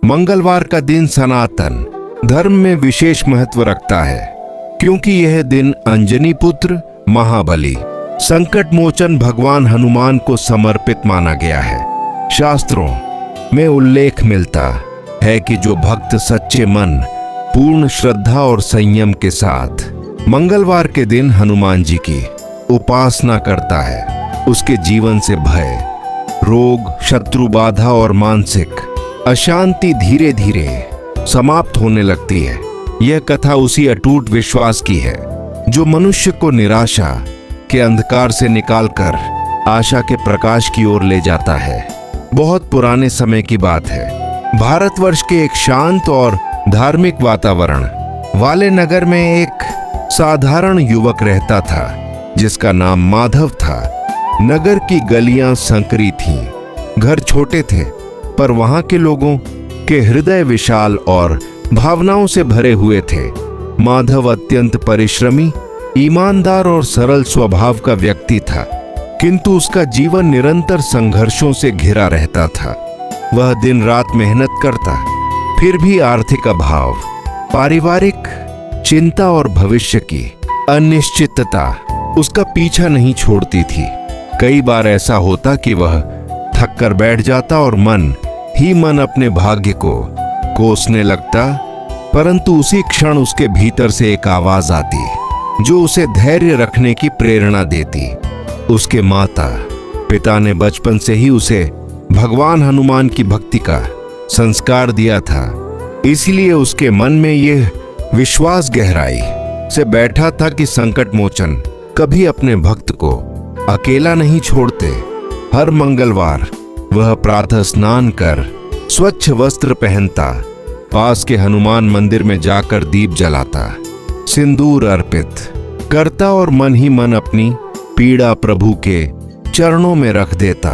मंगलवार का दिन सनातन धर्म में विशेष महत्व रखता है, क्योंकि यह दिन अंजनी पुत्र महाबली संकट मोचन भगवान हनुमान को समर्पित माना गया है। शास्त्रों में उल्लेख मिलता है कि जो भक्त सच्चे मन, पूर्ण श्रद्धा और संयम के साथ मंगलवार के दिन हनुमान जी की उपासना करता है, उसके जीवन से भय, रोग, शत्रु बाधा और मानसिक अशांति धीरे धीरे समाप्त होने लगती है। यह कथा उसी अटूट विश्वास की है जो मनुष्य को निराशा के अंधकार से निकालकर आशा के प्रकाश की ओर ले जाता है। बहुत पुराने समय की बात है। भारतवर्ष के एक शांत और धार्मिक वातावरण वाले नगर में एक साधारण युवक रहता था जिसका नाम माधव था। नगर की गलियां संकरी थीं, घर छोटे थे, पर वहां के लोगों के हृदय विशाल और भावनाओं से भरे हुए थे। माधव अत्यंत परिश्रमी, ईमानदार और सरल स्वभाव का व्यक्ति था, किंतु उसका जीवन निरंतर संघर्षों से घिरा रहता था। वह दिन रात मेहनत करता, फिर भी आर्थिक अभाव, पारिवारिक चिंता और भविष्य की अनिश्चितता उसका पीछा नहीं छोड़ती थी। कई बार ऐसा होता कि वह थक कर बैठ जाता और मन ही मन अपने भाग्य को कोसने लगता, परंतु उसी क्षण उसके भीतर से एक आवाज आती जो उसे धैर्य रखने की प्रेरणा देती। उसके माता पिता ने बचपन से ही उसे भगवान हनुमान की भक्ति का संस्कार दिया था, इसलिए उसके मन में यह विश्वास गहराई से बैठा था कि संकट मोचन कभी अपने भक्त को अकेला नहीं छोड़ते। हर मंगलवार वह प्रातः स्नान कर स्वच्छ वस्त्र पहनता, पास के हनुमान मंदिर में जाकर दीप जलाता, सिंदूर अर्पित करता और मन ही मन अपनी पीड़ा प्रभु के चरणों में रख देता।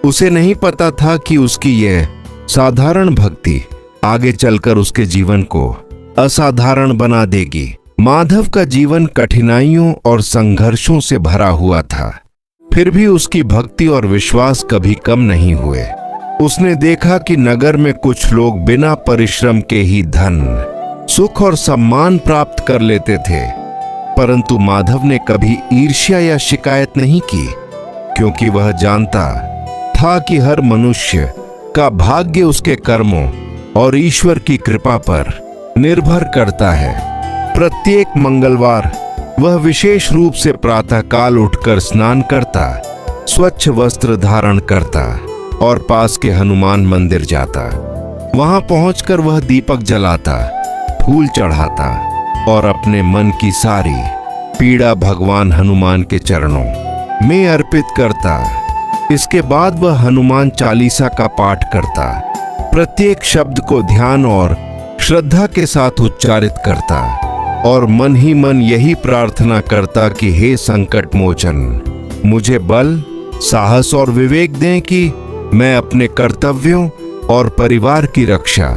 उसे नहीं पता था कि उसकी यह साधारण भक्ति आगे चलकर उसके जीवन को असाधारण बना देगी। माधव का जीवन कठिनाइयों और संघर्षों से भरा हुआ था, फिर भी उसकी भक्ति और विश्वास कभी कम नहीं हुए। उसने देखा कि नगर में कुछ लोग बिना परिश्रम के ही धन, सुख और सम्मान प्राप्त कर लेते थे, परंतु माधव ने कभी ईर्ष्या या शिकायत नहीं की, क्योंकि वह जानता था कि हर मनुष्य का भाग्य उसके कर्मों और ईश्वर की कृपा पर निर्भर करता है। प्रत्येक मंगलवार वह विशेष रूप से प्रातःकाल उठकर स्नान करता, स्वच्छ वस्त्र धारण करता और पास के हनुमान मंदिर जाता। वहां पहुंचकर वह दीपक जलाता, फूल चढ़ाता और अपने मन की सारी पीड़ा भगवान हनुमान के चरणों में अर्पित करता। इसके बाद वह हनुमान चालीसा का पाठ करता, प्रत्येक शब्द को ध्यान और श्रद्धा के साथ उच्चारित करता और मन ही मन यही प्रार्थना करता कि हे संकट मोचन, मुझे बल, साहस और विवेक दें कि मैं अपने कर्तव्यों और परिवार की रक्षा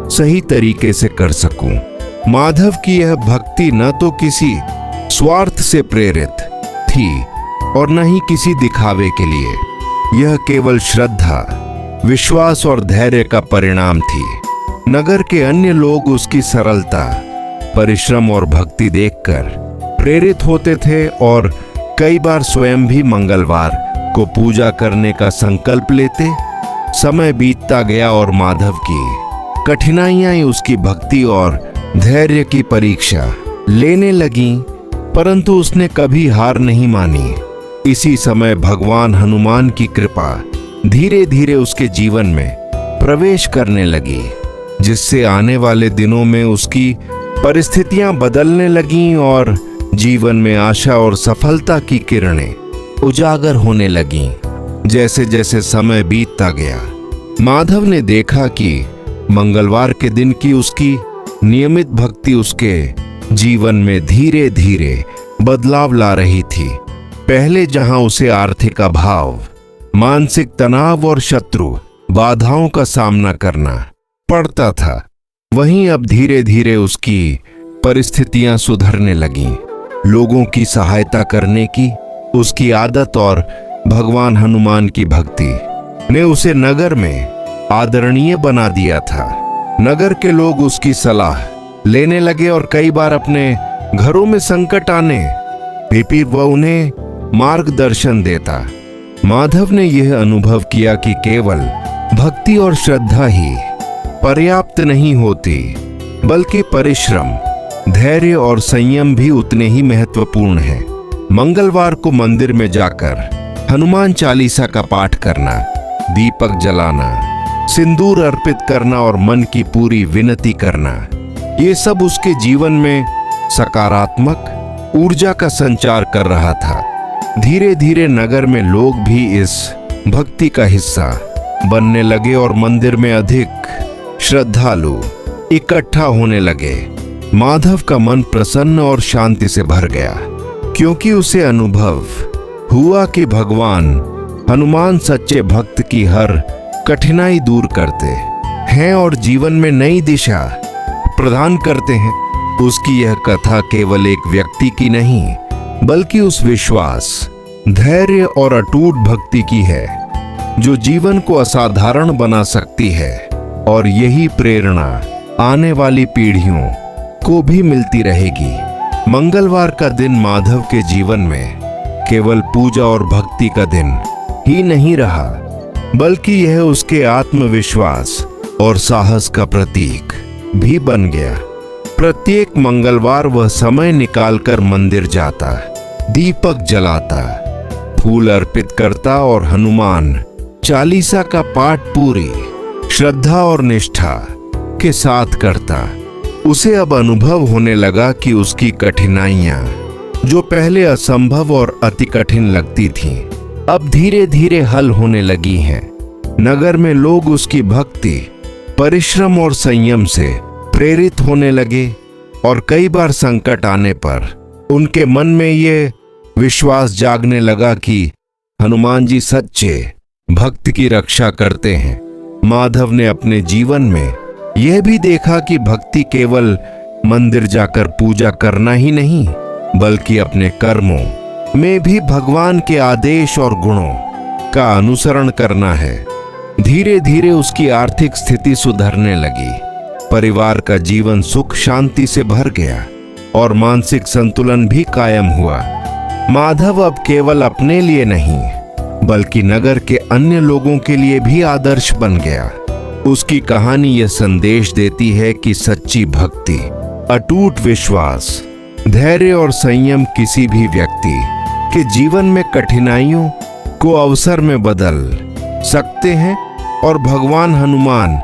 सही तरीके से कर सकूं। माधव की यह भक्ति न तो किसी स्वार्थ से प्रेरित थी और न ही किसी दिखावे के लिए। यह केवल श्रद्धा, विश्वास और धैर्य का परिणाम थी। नगर के अन्य लोग उसकी सरलता, परिश्रम और भक्ति देखकर प्रेरित होते थे और कई बार स्वयं भी मंगलवार को पूजा करने का संकल्प लेते। समय बीतता गया और माधव की कठिनाइयां उसकी भक्ति और धैर्य की परीक्षा लेने लगीं, परंतु उसने कभी हार नहीं मानी। इसी समय भगवान हनुमान की कृपा धीरे धीरे उसके जीवन में प्रवेश करने लगी, जिससे आने वाले दिनों में उसकी परिस्थितियां बदलने लगीं और जीवन में आशा और सफलता की किरणें उजागर होने लगीं। जैसे जैसे समय बीतता गया, माधव ने देखा कि मंगलवार के दिन की उसकी नियमित भक्ति उसके जीवन में धीरे धीरे बदलाव ला रही थी। पहले जहां उसे आर्थिक अभाव, मानसिक तनाव और शत्रु बाधाओं का सामना करना पड़ता था, वहीं अब धीरे धीरे उसकी परिस्थितियां सुधरने लगीं। लोगों की सहायता करने की उसकी आदत और भगवान हनुमान की भक्ति ने उसे नगर में आदरणीय बना दिया था। नगर के लोग उसकी सलाह लेने लगे और कई बार अपने घरों में संकट आने पे भी वह उन्हें मार्गदर्शन देता। माधव ने यह अनुभव किया कि केवल भक्ति और श्रद्धा ही पर्याप्त नहीं होती, बल्कि परिश्रम, धैर्य और संयम भी उतने ही महत्वपूर्ण है। मंगलवार को मंदिर में जाकर हनुमान चालीसा का पाठ करना, दीपक जलाना, सिंदूर अर्पित करना और मन की पूरी विनती करना, ये सब उसके जीवन में सकारात्मक ऊर्जा का संचार कर रहा था। धीरे धीरे नगर में लोग भी इस भक्ति का हिस्सा बनने लगे और मंदिर में अधिक श्रद्धालु इकट्ठा होने लगे। माधव का मन प्रसन्न और शांति से भर गया, क्योंकि उसे अनुभव हुआ कि भगवान हनुमान सच्चे भक्त की हर कठिनाई दूर करते हैं और जीवन में नई दिशा प्रदान करते हैं। उसकी यह कथा केवल एक व्यक्ति की नहीं, बल्कि उस विश्वास, धैर्य और अटूट भक्ति की है जो जीवन को असाधारण बना सकती है। और यही प्रेरणा आने वाली पीढ़ियों को भी मिलती रहेगी। मंगलवार का दिन माधव के जीवन में केवल पूजा और भक्ति का दिन ही नहीं रहा, बल्कि यह उसके आत्मविश्वास और साहस का प्रतीक भी बन गया। प्रत्येक मंगलवार वह समय निकालकर मंदिर जाता, दीपक जलाता, फूल अर्पित करता और हनुमान चालीसा का पाठ पूरी श्रद्धा और निष्ठा के साथ करता। उसे अब अनुभव होने लगा कि उसकी कठिनाइयां, जो पहले असंभव और अति कठिन लगती थीं, अब धीरे धीरे हल होने लगी हैं। नगर में लोग उसकी भक्ति, परिश्रम और संयम से प्रेरित होने लगे और कई बार संकट आने पर उनके मन में ये विश्वास जागने लगा कि हनुमान जी सच्चे भक्त की रक्षा करते हैं। माधव ने अपने जीवन में यह भी देखा कि भक्ति केवल मंदिर जाकर पूजा करना ही नहीं, बल्कि अपने कर्मों में भी भगवान के आदेश और गुणों का अनुसरण करना है। धीरे धीरे उसकी आर्थिक स्थिति सुधरने लगी, परिवार का जीवन सुख शांति से भर गया और मानसिक संतुलन भी कायम हुआ। माधव अब केवल अपने लिए नहीं, बल्कि नगर के अन्य लोगों के लिए भी आदर्श बन गया। उसकी कहानी यह संदेश देती है कि सच्ची भक्ति, अटूट विश्वास, धैर्य और संयम किसी भी व्यक्ति के जीवन में कठिनाइयों को अवसर में बदल सकते हैं और भगवान हनुमान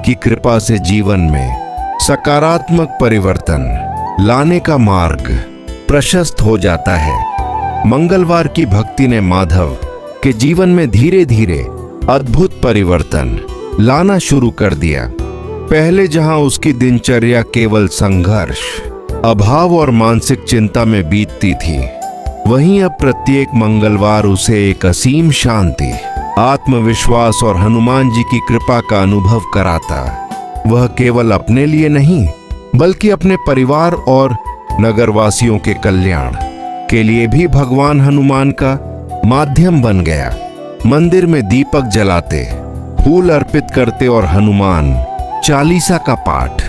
की कृपा से जीवन में सकारात्मक परिवर्तन लाने का मार्ग प्रशस्त हो जाता है। मंगलवार की भक्ति ने माधव के जीवन में धीरे धीरे अद्भुत परिवर्तन लाना शुरू कर दिया। पहले जहां उसकी दिनचर्या केवल संघर्ष, अभाव और मानसिक चिंता में बीतती थी, वहीं अब प्रत्येक मंगलवार उसे एक असीम शांति, आत्मविश्वास और हनुमान जी की कृपा का अनुभव कराता। वह केवल अपने लिए नहीं, बल्कि अपने परिवार और नगरवासियों के कल्याण के लिए भी भगवान हनुमान का माध्यम बन गया। मंदिर में दीपक जलाते, फूल अर्पित करते और हनुमान चालीसा का पाठ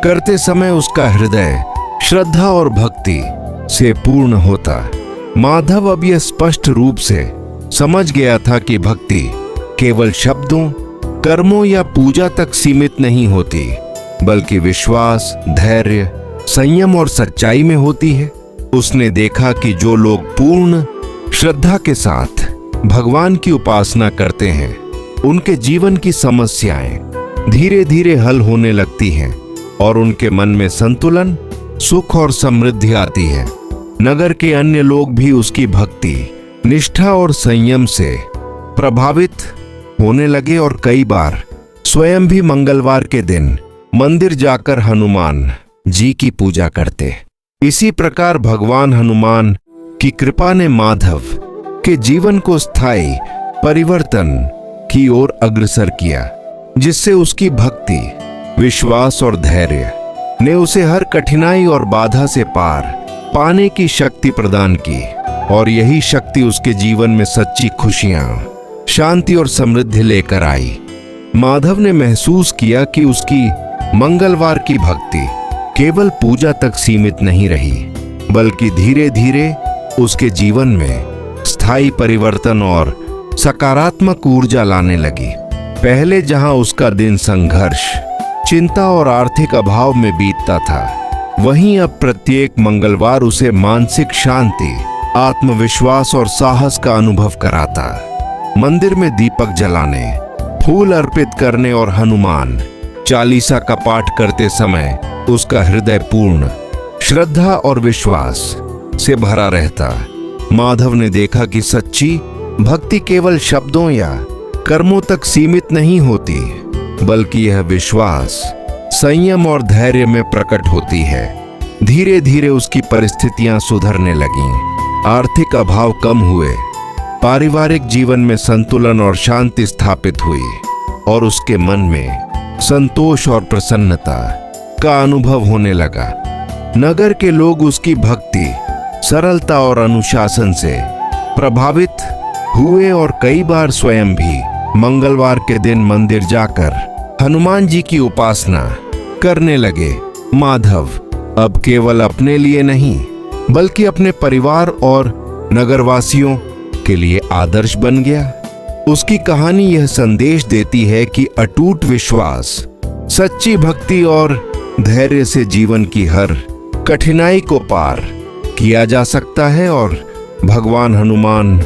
करते समय उसका हृदय श्रद्धा और भक्ति से पूर्ण होता। माधव अब यह स्पष्ट रूप से समझ गया था कि भक्ति केवल शब्दों, कर्मों या पूजा तक सीमित नहीं होती, बल्कि विश्वास, धैर्य, संयम और सच्चाई में होती है। उसने देखा कि जो लोग पूर्ण श्रद्धा के साथ भगवान की उपासना करते हैं, उनके जीवन की समस्याएं धीरे धीरे हल होने लगती हैं और उनके मन में संतुलन, सुख और समृद्धि आती है। नगर के अन्य लोग भी उसकी भक्ति, निष्ठा और संयम से प्रभावित होने लगे और कई बार स्वयं भी मंगलवार के दिन मंदिर जाकर हनुमान जी की पूजा करते। इसी प्रकार भगवान हनुमान की कृपा ने माधव के जीवन को स्थायी परिवर्तन की ओर अग्रसर किया, जिससे उसकी भक्ति, विश्वास और धैर्य ने उसे हर कठिनाई और बाधा से पार पाने की शक्ति प्रदान की। और यही शक्ति उसके जीवन में सच्ची खुशियां, शांति और समृद्धि लेकर आई। माधव ने महसूस किया कि उसकी मंगलवार की भक्ति केवल पूजा तक सीमित नहीं रही, बल्कि धीरे धीरे उसके जीवन में स्थायी परिवर्तन और सकारात्मक ऊर्जा लाने लगी। पहले जहां उसका दिन संघर्ष, चिंता और आर्थिक अभाव में बीतता था, वहीं अब प्रत्येक मंगलवार उसे मानसिक शांति, आत्मविश्वास और साहस का अनुभव कराता। मंदिर में दीपक जलाने, फूल अर्पित करने और हनुमान चालीसा का पाठ करते समय उसका हृदय पूर्ण श्रद्धा और विश्वास से भरा रहता। माधव ने देखा कि सच्ची भक्ति केवल शब्दों या कर्मों तक सीमित नहीं होती, बल्कि यह विश्वास, संयम और धैर्य में प्रकट होती है। धीरे धीरे उसकी परिस्थितियां सुधरने लगीं, आर्थिक अभाव कम हुए, पारिवारिक जीवन में संतुलन और शांति स्थापित हुई और उसके मन में संतोष और प्रसन्नता का अनुभव होने लगा। नगर के लोग उसकी भक्ति, सरलता और अनुशासन से प्रभावित हुए और कई बार स्वयं भी मंगलवार के दिन मंदिर जाकर हनुमान जी की उपासना करने लगे। माधव अब केवल अपने लिए नहीं, बल्कि अपने परिवार और नगरवासियों के लिए आदर्श बन गया। उसकी कहानी यह संदेश देती है कि अटूट विश्वास, सच्ची भक्ति और धैर्य से जीवन की हर कठिनाई को पार किया जा सकता है और भगवान हनुमान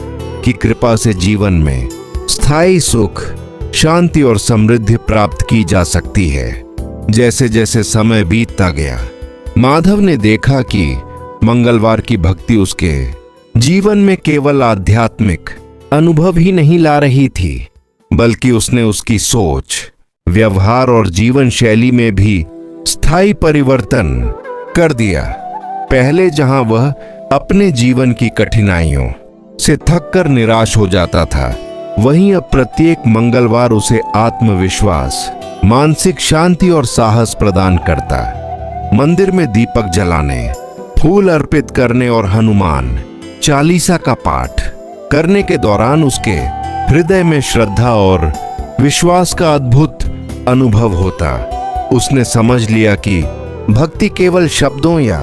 की कृपा से जीवन में स्थायी सुख, शांति और समृद्धि प्राप्त की जा सकती है। जैसे जैसे समय बीतता गया, माधव ने देखा कि मंगलवार की भक्ति उसके जीवन में केवल आध्यात्मिक अनुभव ही नहीं ला रही थी, बल्कि उसने उसकी सोच, व्यवहार और जीवन शैली में भी स्थायी परिवर्तन कर दिया। पहले जहां वह अपने जीवन की कठिनाइयों से थककर निराश हो जाता था, वहीं अब प्रत्येक मंगलवार उसे आत्मविश्वास, मानसिक शांति और साहस प्रदान करता। मंदिर में दीपक जलाने, फूल अर्पित करने और हनुमान चालीसा का पाठ करने के दौरान उसके हृदय में श्रद्धा और विश्वास का अद्भुत अनुभव होता। उसने समझ लिया कि भक्ति केवल शब्दों या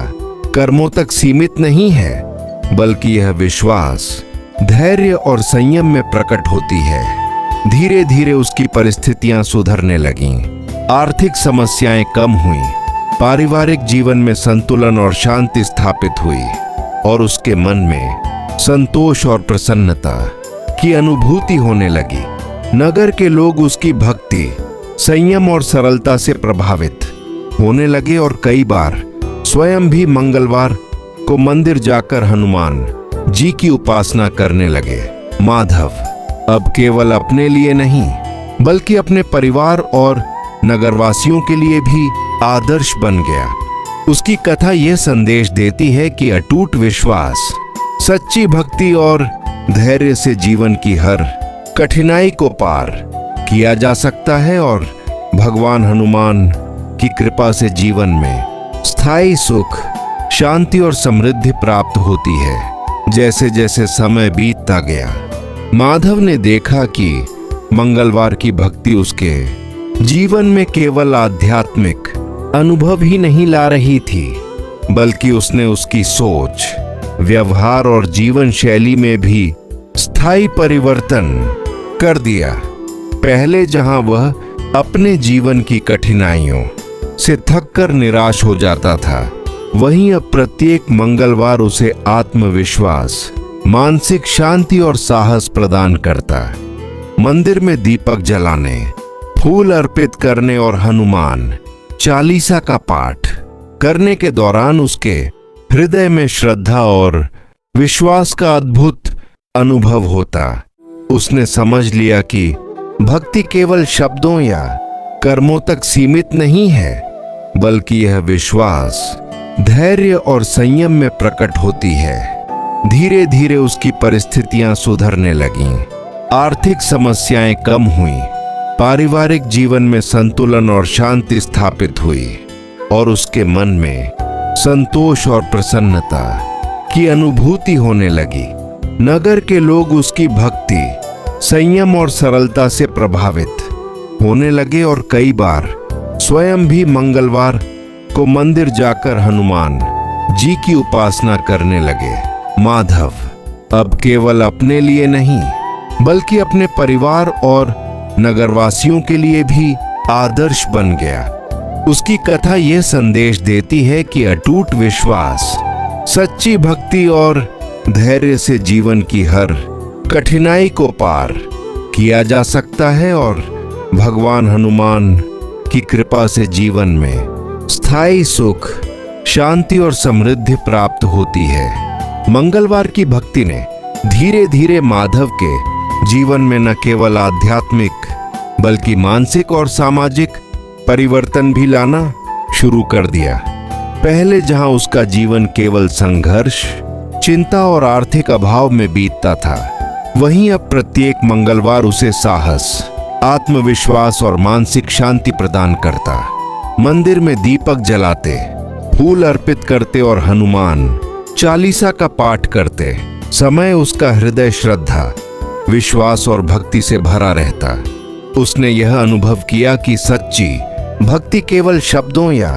कर्मों तक सीमित नहीं है, बल्कि यह विश्वास, धैर्य और संयम में प्रकट होती है। धीरे धीरे उसकी परिस्थितियां सुधरने लगीं, आर्थिक समस्याएं कम हुईं, पारिवारिक जीवन में संतुलन और शांति स्थापित हुई और उसके मन में संतोष और प्रसन्नता की अनुभूति होने लगी। नगर के लोग उसकी भक्ति, संयम और सरलता से प्रभावित होने लगे और कई बार स्वयं भी मंगलवार को मंदिर जाकर हनुमान जी की उपासना करने लगे। माधव अब केवल अपने लिए नहीं, बल्कि अपने परिवार और नगरवासियों के लिए भी आदर्श बन गया। उसकी कथा यह संदेश देती है कि अटूट विश्वास, सच्ची भक्ति और धैर्य से जीवन की हर कठिनाई को पार किया जा सकता है और भगवान हनुमान की कृपा से जीवन में स्थायी सुख, शांति और समृद्धि प्राप्त होती है। जैसे जैसे समय बीतता गया, माधव ने देखा कि मंगलवार की भक्ति उसके जीवन में केवल आध्यात्मिक अनुभव ही नहीं ला रही थी, बल्कि उसने उसकी सोच, व्यवहार और जीवन शैली में भी स्थायी परिवर्तन कर दिया। पहले जहां वह अपने जीवन की कठिनाइयों से थककर निराश हो जाता था, वहीं अब प्रत्येक मंगलवार उसे आत्मविश्वास, मानसिक शांति और साहस प्रदान करता। मंदिर में दीपक जलाने, फूल अर्पित करने और हनुमान चालीसा का पाठ करने के दौरान उसके हृदय में श्रद्धा और विश्वास का अद्भुत अनुभव होता। उसने समझ लिया कि भक्ति केवल शब्दों या कर्मों तक सीमित नहीं है, बल्कि यह विश्वास, धैर्य और संयम में प्रकट होती है। धीरे धीरे उसकी परिस्थितियां सुधरने लगीं, आर्थिक समस्याएं कम हुईं, पारिवारिक जीवन में संतुलन और शांति स्थापित हुई और उसके मन में संतोष और प्रसन्नता की अनुभूति होने लगी। नगर के लोग उसकी भक्ति, संयम और सरलता से प्रभावित होने लगे और कई बार स्वयं भी मंगलवार को मंदिर जाकर हनुमान जी की उपासना करने लगे। माधव अब केवल अपने लिए नहीं बल्कि अपने परिवार और नगरवासियों के लिए भी आदर्श बन गया। उसकी कथा यह संदेश देती है कि अटूट विश्वास, सच्ची भक्ति और धैर्य से जीवन की हर कठिनाई को पार किया जा सकता है और भगवान हनुमान की कृपा से जीवन में स्थायी सुख, शांति और समृद्धि प्राप्त होती है। मंगलवार की भक्ति ने धीरे धीरे माधव के जीवन में न केवल आध्यात्मिक बल्कि मानसिक और सामाजिक परिवर्तन भी लाना शुरू कर दिया। पहले जहां उसका जीवन केवल संघर्ष, चिंता और आर्थिक अभाव में बीतता था, वहीं अब प्रत्येक मंगलवार उसे साहस, आत्मविश्वास और मानसिक शांति प्रदान करता। मंदिर में दीपक जलाते, फूल अर्पित करते और हनुमान चालीसा का पाठ करते समय उसका हृदय श्रद्धा, विश्वास और भक्ति से भरा रहता। उसने यह अनुभव किया कि सच्ची भक्ति केवल शब्दों या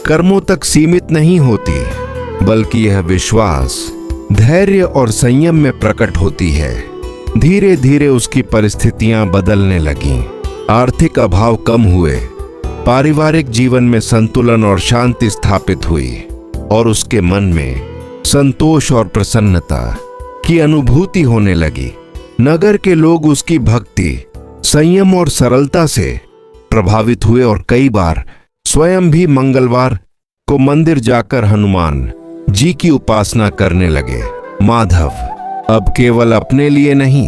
कर्मों तक सीमित नहीं होती, बल्कि यह विश्वास, धैर्य और संयम में प्रकट होती है। धीरे धीरे उसकी परिस्थितियां बदलने लगीं। आर्थिक अभाव कम हुए, पारिवारिक जीवन में संतुलन और शांति स्थापित हुई और उसके मन में संतोष और प्रसन्नता की अनुभूति होने लगी। नगर के लोग उसकी भक्ति, संयम और सरलता से प्रभावित हुए और कई बार स्वयं भी मंगलवार को मंदिर जाकर हनुमान जी की उपासना करने लगे। माधव अब केवल अपने लिए नहीं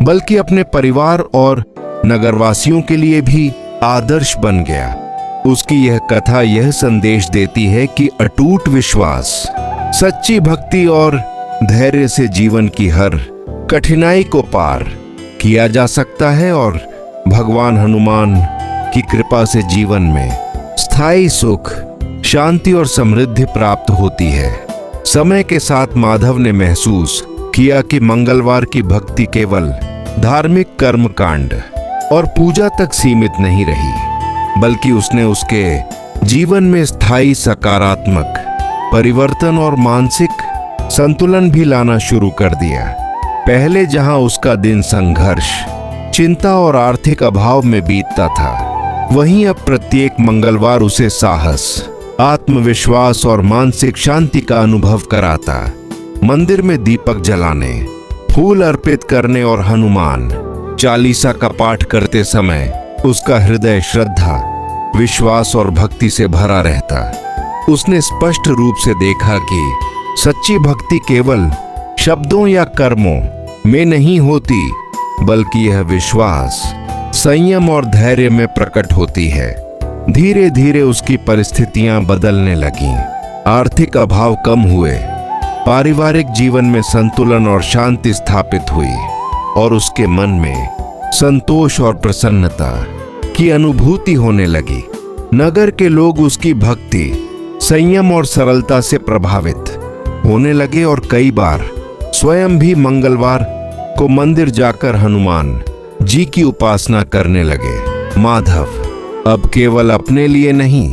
बल्कि अपने परिवार और नगरवासियों के लिए भी आदर्श बन गया। उसकी यह कथा यह संदेश देती है कि अटूट विश्वास, सच्ची भक्ति और धैर्य से जीवन की हर कठिनाई को पार किया जा सकता है और भगवान हनुमान की कृपा से जीवन में स्थायी सुख, शांति और समृद्धि प्राप्त होती है। समय के साथ माधव ने महसूस किया कि मंगलवार की भक्ति केवल धार्मिक कर्मकांड और पूजा तक सीमित नहीं रही, बल्कि उसने उसके जीवन में स्थायी सकारात्मक परिवर्तन और मानसिक संतुलन भी लाना शुरू कर दिया। पहले जहां उसका दिन संघर्ष, चिंता और आर्थिक अभाव में बीतता था, वहीं अब प्रत्येक मंगलवार उसे साहस, आत्मविश्वास और मानसिक शांति का अनुभव कराता। मंदिर में दीपक जलाने, फूल अर्पित करने और हनुमान चालीसा का पाठ करते समय उसका हृदय श्रद्धा, विश्वास और भक्ति से भरा रहता। उसने स्पष्ट रूप से देखा कि सच्ची भक्ति केवल शब्दों या कर्मों में नहीं होती, बल्कि यह विश्वास, संयम और धैर्य में प्रकट होती है। धीरे धीरे उसकी परिस्थितियां बदलने लगीं। आर्थिक अभाव कम हुए, पारिवारिक जीवन में संतुलन और शांति स्थापित हुई और उसके मन में संतोष और प्रसन्नता की अनुभूति होने लगी। नगर के लोग उसकी भक्ति, संयम और सरलता से प्रभावित होने लगे और कई बार स्वयं भी मंगलवार को मंदिर जाकर हनुमान जी की उपासना करने लगे। माधव अब केवल अपने लिए नहीं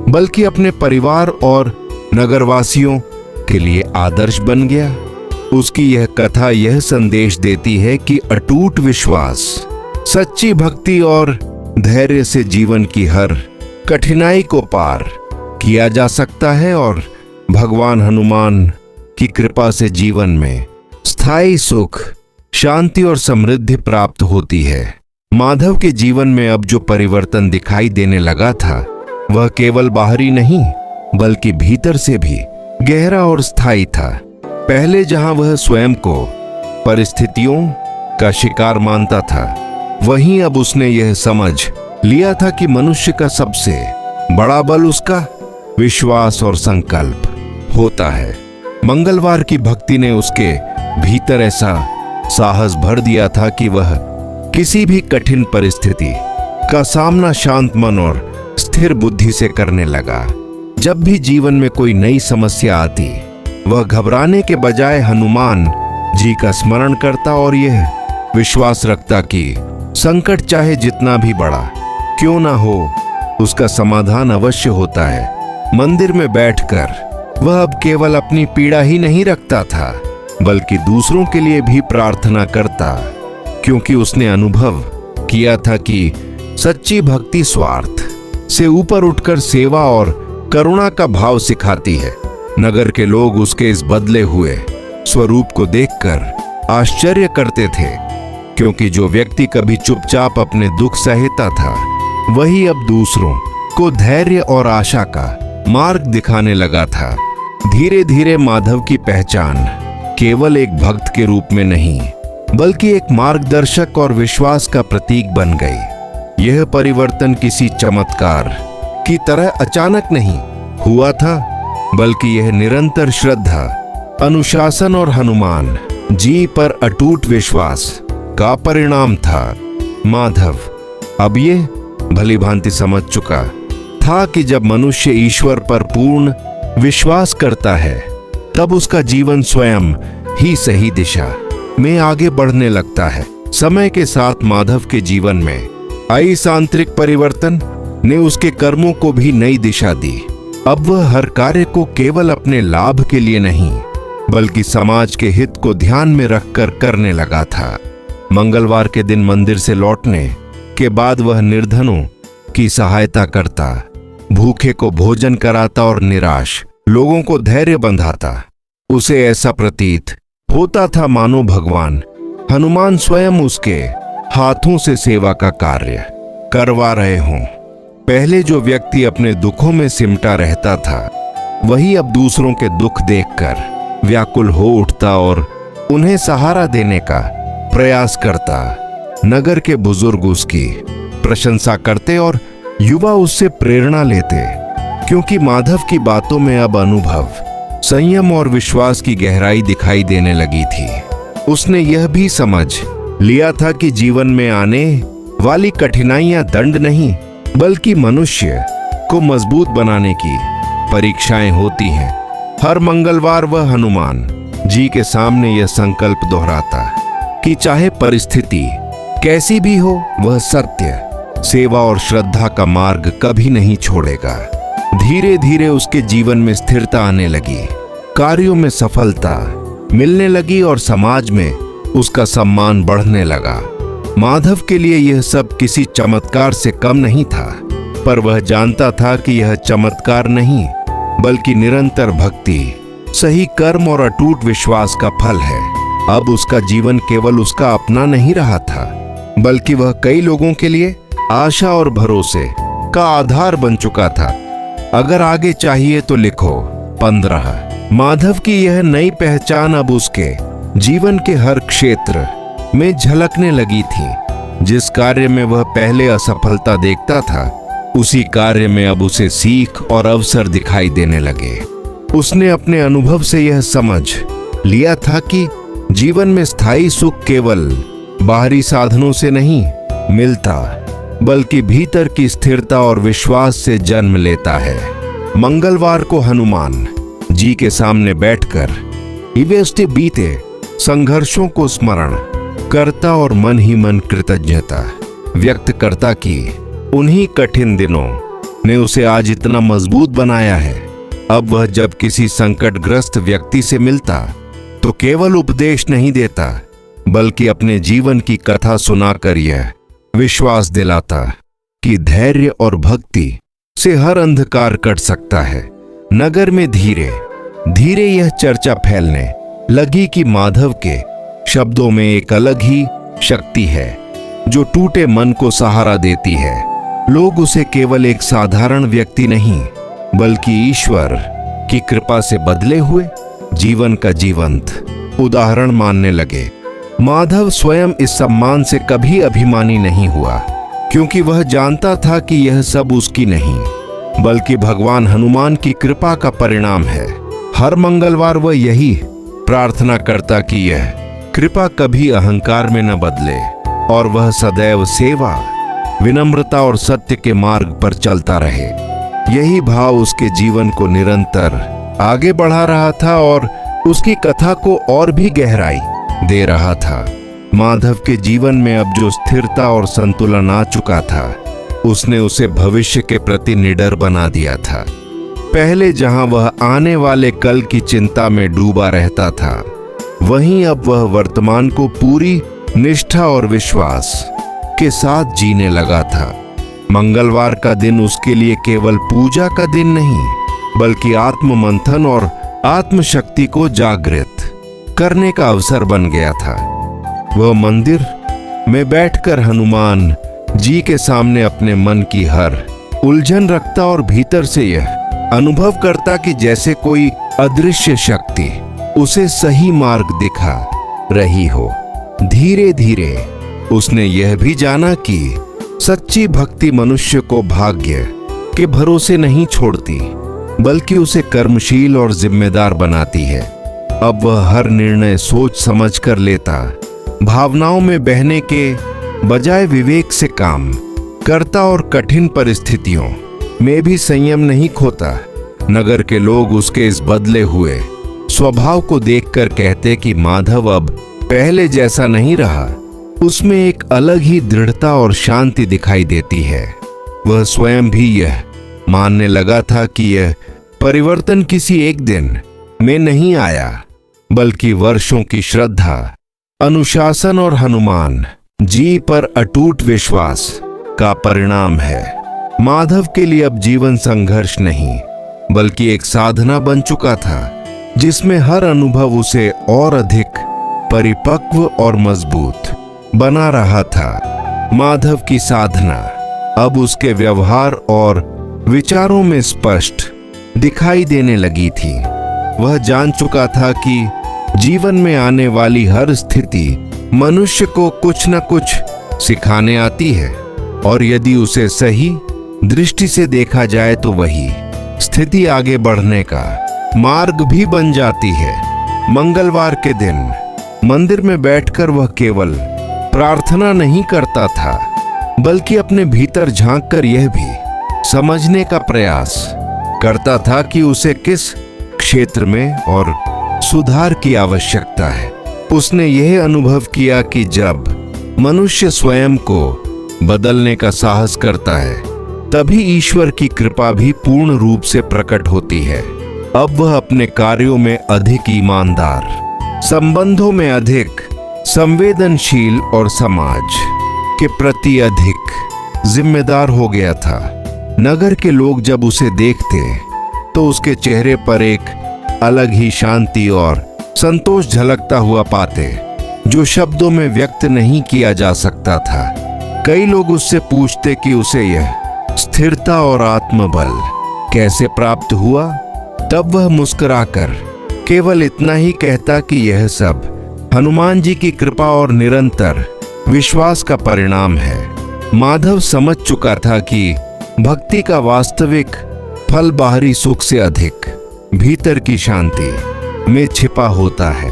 बल्कि अपने परिवार और नगरवासियों के लिए आदर्श बन गया। उसकी यह कथा यह संदेश देती है कि अटूट विश्वास, सच्ची भक्ति और धैर्य से जीवन की हर कठिनाई को पार किया जा सकता है और भगवान हनुमान की कृपा से जीवन में स्थायी सुख, शांति और समृद्धि प्राप्त होती है। माधव के जीवन में अब जो परिवर्तन दिखाई देने लगा था, वह केवल बाहरी नहीं बल्कि भीतर से भी गहरा और स्थायी था। पहले जहां वह स्वयं को परिस्थितियों का शिकार मानता था, वहीं अब उसने यह समझ लिया था कि मनुष्य का सबसे बड़ा बल उसका विश्वास और संकल्प होता है। मंगलवार की भक्ति ने उसके भीतर ऐसा साहस भर दिया था कि वह किसी भी कठिन परिस्थिति का सामना शांत मन और स्थिर बुद्धि से करने लगा। जब भी जीवन में कोई नई समस्या आती, वह घबराने के बजाय हनुमान जी का स्मरण करता और यह विश्वास रखता कि संकट चाहे जितना भी बड़ा क्यों ना हो, उसका समाधान अवश्य होता है। मंदिर में बैठकर वह अब केवल अपनी पीड़ा ही नहीं रखता था, बल्कि दूसरों के लिए भी प्रार्थना करता, क्योंकि उसने अनुभव किया था कि सच्ची भक्ति स्वार्थ से ऊपर उठकर सेवा और करुणा का भाव सिखाती है। नगर के लोग उसके इस बदले हुए स्वरूप को देखकर आश्चर्य करते थे, क्योंकि जो व्यक्ति कभी चुपचाप अपने दुख सहता था, वही अब दूसरों को धैर्य और आशा का मार्ग दिखाने लगा था। धीरे धीरे माधव की पहचान केवल एक भक्त के रूप में नहीं, बल्कि एक मार्गदर्शक और विश्वास का प्रतीक बन गई। यह परिवर्तन किसी चमत्कार की तरह अचानक नहीं हुआ था, बल्कि यह निरंतर श्रद्धा, अनुशासन और हनुमान जी पर अटूट विश्वास का परिणाम था। माधव अब ये भली भांति समझ चुका था कि जब मनुष्य ईश्वर पर पूर्ण विश्वास करता है, तब उसका जीवन स्वयं ही सही दिशा में आगे बढ़ने लगता है। समय के साथ माधव के जीवन में आई आंतरिक परिवर्तन ने उसके कर्मों को भी नई दिशा दी। अब वह हर कार्य को केवल अपने लाभ के लिए नहीं, बल्कि समाज के हित को ध्यान में रखकर करने लगा था। मंगलवार के दिन मंदिर से लौटने के बाद वह निर्धनों की सहायता करता, भूखे को भोजन कराता और निराश लोगों को धैर्य बंधाता। उसे ऐसा प्रतीत होता था मानो भगवान हनुमान स्वयं उसके हाथों से सेवा का कार्य करवा रहे हों। पहले जो व्यक्ति अपने दुखों में सिमटा रहता था, वही अब दूसरों के दुख देखकर व्याकुल हो उठता और उन्हें सहारा देने का प्रयास करता। नगर के बुजुर्ग उसकी प्रशंसा करते और युवा उससे प्रेरणा लेते, क्योंकि माधव की बातों में अब अनुभव, संयम और विश्वास की गहराई दिखाई देने लगी थी। उसने यह भी समझ लिया था कि जीवन में आने वाली कठिनाइयां दंड नहीं, बल्कि मनुष्य को मजबूत बनाने की परीक्षाएं होती हैं। हर मंगलवार वह हनुमान जी के सामने यह संकल्प दोहराता कि चाहे परिस्थिति कैसी भी हो, वह सत्य, सेवा और श्रद्धा का मार्ग कभी नहीं छोड़ेगा। धीरे धीरे उसके जीवन में स्थिरता आने लगी, कार्यों में सफलता मिलने लगी और समाज में उसका सम्मान बढ़ने लगा। माधव के लिए यह सब किसी चमत्कार से कम नहीं था, पर वह जानता था कि यह चमत्कार नहीं, बल्कि निरंतर भक्ति, सही कर्म और अटूट विश्वास का फल है। अब उसका जीवन केवल उसका अपना नहीं रहा था, बल्कि वह कई लोगों के लिए आशा और भरोसे का आधार बन चुका था। अगर आगे चाहिए तो लिखो 15। माधव की यह नई पहचान अब उसके जीवन के हर क्षेत्र में झलकने लगी थी। जिस कार्य में वह पहले असफलता देखता था, उसी कार्य में अब उसे सीख और अवसर दिखाई देने लगे। उसने अपने अनुभव से यह समझ लिया था कि जीवन में स्थायी सुख केवल बाहरी साधनों से नहीं मिलता, बल्कि भीतर की स्थिरता और विश्वास से जन्म लेता है। मंगलवार को हनुमान जी के सामने बैठकर इवेस्टे बीते संघर्षों को स्मरण करता और मन ही मन कृतज्ञता व्यक्त करता कि उन्हीं कठिन दिनों ने उसे आज इतना मजबूत बनाया है। अब वह जब किसी संकटग्रस्त व्यक्ति से मिलता, तो केवल उपदेश नहीं देता, बल्कि अपने जीवन की कथा सुनाकर यह विश्वास दिलाता कि धैर्य और भक्ति से हर अंधकार कट सकता है। नगर में धीरे धीरे यह चर्चा फैलने लगी कि माधव के शब्दों में एक अलग ही शक्ति है, जो टूटे मन को सहारा देती है। लोग उसे केवल एक साधारण व्यक्ति नहीं, बल्कि ईश्वर की कृपा से बदले हुए जीवन का जीवंत उदाहरण मानने लगे। माधव स्वयं इस सम्मान से कभी अभिमानी नहीं हुआ, क्योंकि वह जानता था कि यह सब उसकी नहीं, बल्कि भगवान हनुमान की कृपा का परिणाम है। हर मंगलवार वह यही प्रार्थना करता कि यह कृपा कभी अहंकार में न बदले और वह सदैव सेवा, विनम्रता और सत्य के मार्ग पर चलता रहे। यही भाव उसके जीवन को निरंतर आगे बढ़ा रहा था और उसकी कथा को और भी गहराई दे रहा था। माधव के जीवन में अब जो स्थिरता और संतुलन आ चुका था, उसने उसे भविष्य के प्रति निडर बना दिया था। पहले जहां वह आने वाले कल की चिंता में डूबा रहता था, वहीं अब वह वर्तमान को पूरी निष्ठा और विश्वास के साथ जीने लगा था। मंगलवार का दिन उसके लिए केवल पूजा का दिन नहीं, बल्कि आत्म मंथन और आत्मशक्ति को जागृत करने का अवसर बन गया था। वह मंदिर में बैठकर हनुमान जी के सामने अपने मन की हर उलझन रखता और भीतर से यह अनुभव करता कि जैसे कोई अदृश्य शक्ति उसे सही मार्ग दिखा रही हो। धीरे धीरे उसने यह भी जाना कि सच्ची भक्ति मनुष्य को भाग्य के भरोसे नहीं छोड़ती, बल्कि उसे कर्मशील और जिम्मेदार बनाती है। अब वह हर निर्णय सोच समझ कर लेता, भावनाओं में बहने के बजाय विवेक से काम करता और कठिन परिस्थितियों में भी संयम नहीं खोता। नगर के लोग उसके इस बदले हुए स्वभाव को देखकर कहते कि माधव अब पहले जैसा नहीं रहा, उसमें एक अलग ही दृढ़ता और शांति दिखाई देती है। वह स्वयं भी यह मानने लगा था कि यह परिवर्तन किसी एक दिन में नहीं आया, बल्कि वर्षों की श्रद्धा, अनुशासन और हनुमान जी पर अटूट विश्वास का परिणाम है। माधव के लिए अब जीवन संघर्ष नहीं, बल्कि एक साधना बन चुका था, जिसमें हर अनुभव उसे और अधिक परिपक्व और मजबूत बना रहा था। माधव की साधना अब उसके व्यवहार और विचारों में स्पष्ट दिखाई देने लगी थी। वह जान चुका था कि जीवन में आने वाली हर स्थिति मनुष्य को कुछ न कुछ सिखाने आती है, और यदि उसे सही दृष्टि से देखा जाए तो वही स्थिति आगे बढ़ने का मार्ग भी बन जाती है। मंगलवार के दिन मंदिर में बैठकर वह केवल प्रार्थना नहीं करता था, बल्कि अपने भीतर झांककर यह भी समझने का प्रयास करता था कि उसे किस क्षेत्र में और सुधार की आवश्यकता है। उसने यह अनुभव किया कि जब मनुष्य स्वयं को बदलने का साहस करता है, तभी ईश्वर की कृपा भी पूर्ण रूप से प्रकट होती है। अब वह अपने कार्यों में अधिक ईमानदार, संबंधों में अधिक संवेदनशील और समाज के प्रति अधिक जिम्मेदार हो गया था। नगर के लोग जब उसे देखते तो उसके चेहरे पर एक अलग ही शांति और संतोष झलकता हुआ पाते, जो शब्दों में व्यक्त नहीं किया जा सकता था। कई लोग उससे पूछते कि उसे यह स्थिरता और आत्मबल कैसे प्राप्त हुआ। तब वह मुस्कुराकर केवल इतना ही कहता कि यह सब हनुमान जी की कृपा और निरंतर विश्वास का परिणाम है। माधव समझ चुका था कि भक्ति का वास्तविक फल बाहरी सुख से अधिक भीतर की शांति में छिपा होता है।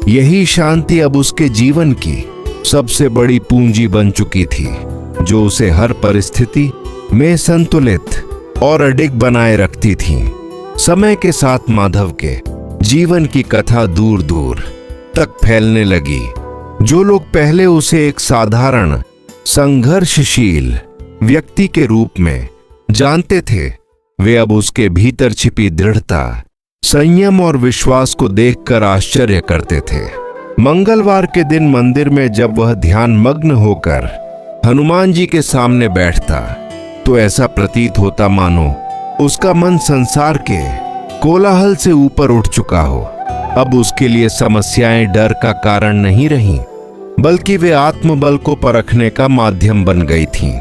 यही शांति अब उसके जीवन की सबसे बड़ी पूंजी बन चुकी थी, जो उसे हर परिस्थिति में संतुलित और अडिग बनाए रखती थी। समय के साथ माधव के जीवन की कथा दूर दूर तक फैलने लगी। जो लोग पहले उसे एक साधारण संघर्षशील व्यक्ति के रूप में जानते थे, वे अब उसके भीतर छिपी दृढ़ता, संयम और विश्वास को देखकर आश्चर्य करते थे। मंगलवार के दिन मंदिर में जब वह ध्यान मग्न होकर हनुमान जी के सामने बैठता, तो ऐसा प्रतीत होता मानो उसका मन संसार के कोलाहल से ऊपर उठ चुका हो। अब उसके लिए समस्याएं डर का कारण नहीं रहीं, बल्कि वे आत्मबल को परखने का माध्यम बन गई थीं।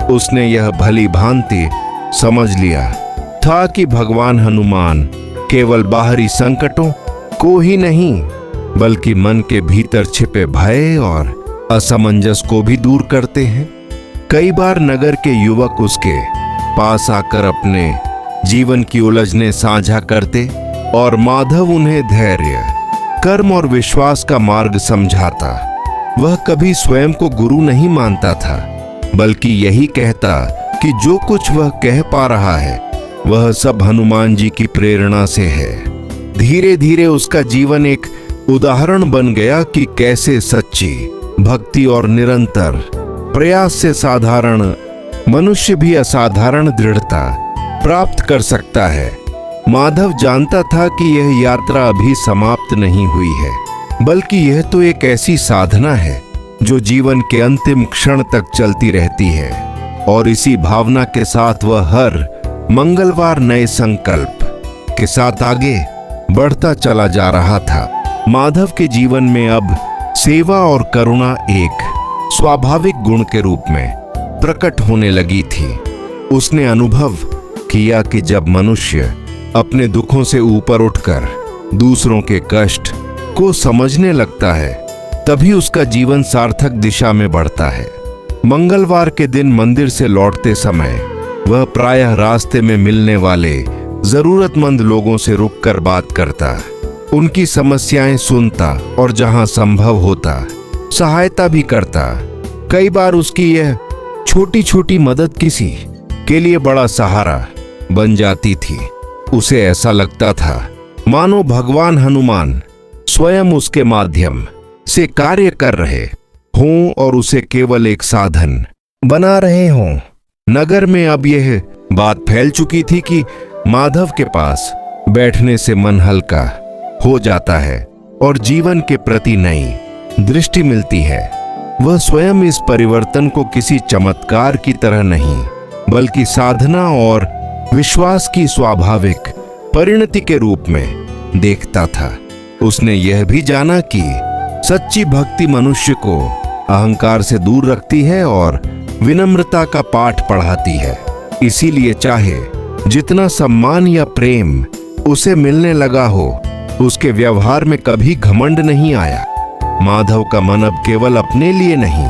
उसने यह भली भांति समझ लिया था कि भगवान हनुमान केवल बाहरी संकटों को ही नहीं, बल्कि मन के भीतर छिपे भय और असमंजस को भी दूर करते हैं। कई बार नगर के युवक उसके पास आकर अपने जीवन की उलझने साझा करते और माधव उन्हें धैर्य, कर्म और विश्वास का मार्ग समझाता। वह कभी स्वयं को गुरु नहीं मानता था, बल्कि यही कहता कि जो कुछ वह कह पा रहा है वह सब हनुमान जी की प्रेरणा से है। धीरे धीरे उसका जीवन एक उदाहरण बन गया कि कैसे सच्ची भक्ति और निरंतर प्रयास से साधारण मनुष्य भी असाधारण दृढ़ता प्राप्त कर सकता है। माधव जानता था कि यह यात्रा अभी समाप्त नहीं हुई है, बल्कि यह तो एक ऐसी साधना है जो जीवन के अंतिम क्षण तक चलती रहती है। और इसी भावना के साथ वह हर मंगलवार नए संकल्प के साथ आगे बढ़ता चला जा रहा था। माधव के जीवन में अब सेवा और करुणा एक स्वाभाविक गुण के रूप में प्रकट होने लगी थी। उसने अनुभव किया कि जब मनुष्य अपने दुखों से ऊपर उठकर दूसरों के कष्ट को समझने लगता है, तभी उसका जीवन सार्थक दिशा में बढ़ता है। मंगलवार के दिन मंदिर से लौटते समय वह प्रायः रास्ते में मिलने वाले जरूरतमंद लोगों से रुककर बात करता, उनकी समस्याएं सुनता और जहां संभव होता सहायता भी करता। कई बार उसकी यह छोटी छोटी मदद किसी के लिए बड़ा सहारा बन जाती थी। उसे ऐसा लगता था मानो भगवान हनुमान स्वयं उसके माध्यम से कार्य कर रहे हों और उसे केवल एक साधन बना रहे हों। नगर में अब यह बात फैल चुकी थी कि माधव के पास बैठने से मन हल्का हो जाता है और जीवन के प्रति नई दृष्टि मिलती है। वह स्वयं इस परिवर्तन को किसी चमत्कार की तरह नहीं, बल्कि साधना और विश्वास की स्वाभाविक परिणति के रूप में देखता था। उसने यह भी जाना कि सच्ची भक्ति मनुष्य को अहंकार से दूर रखती है और विनम्रता का पाठ पढ़ाती है। इसीलिए चाहे जितना सम्मान या प्रेम उसे मिलने लगा हो, उसके व्यवहार में कभी घमंड नहीं आया। माधव का मन अब केवल अपने लिए नहीं,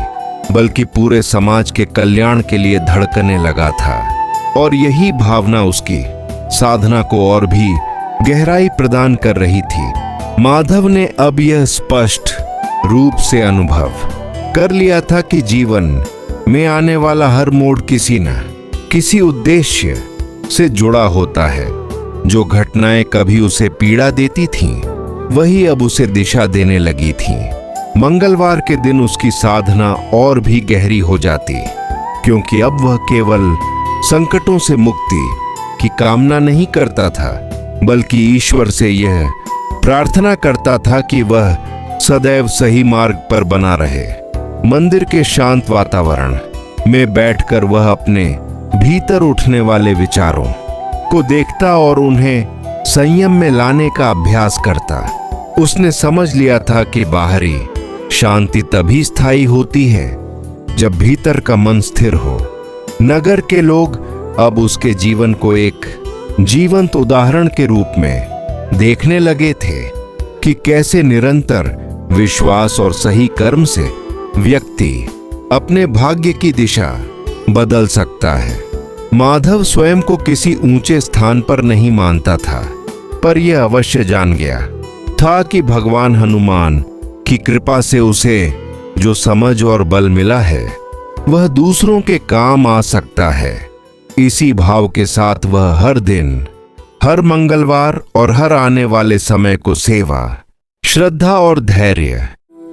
बल्कि पूरे समाज के कल्याण के लिए धड़कने लगा था। और यही भावना उसकी साधना को और भी गहराई प्रदान कर रही थी। माधव ने अब यह स्पष्ट रूप से अनुभव कर लिया था कि जीवन में आने वाला हर मोड़ किसी न किसी उद्देश्य से जुड़ा होता है। जो घटनाएं कभी उसे पीड़ा देती थीं, वही अब उसे दिशा देने लगी थीं। मंगलवार के दिन उसकी साधना और भी गहरी हो जाती, क्योंकि अब वह केवल संकटों से मुक्ति की कामना नहीं करता था, बल्कि ईश्वर से यह प्रार्थना करता था कि वह सदैव सही मार्ग पर बना रहे। मंदिर के शांत वातावरण में बैठकर वह अपने भीतर उठने वाले विचारों को देखता और उन्हें संयम में लाने का अभ्यास करता। उसने समझ लिया था कि बाहरी शांति तभी स्थायी होती है जब भीतर का मन स्थिर हो। नगर के लोग अब उसके जीवन को एक जीवंत उदाहरण के रूप में देखने लगे थे कि कैसे निरंतर विश्वास और सही कर्म से व्यक्ति अपने भाग्य की दिशा बदल सकता है। माधव स्वयं को किसी ऊंचे स्थान पर नहीं मानता था, पर यह अवश्य जान गया था कि भगवान हनुमान की कृपा से उसे जो समझ और बल मिला है, वह दूसरों के काम आ सकता है। इसी भाव के साथ वह हर दिन, हर मंगलवार और हर आने वाले समय को सेवा, श्रद्धा और धैर्य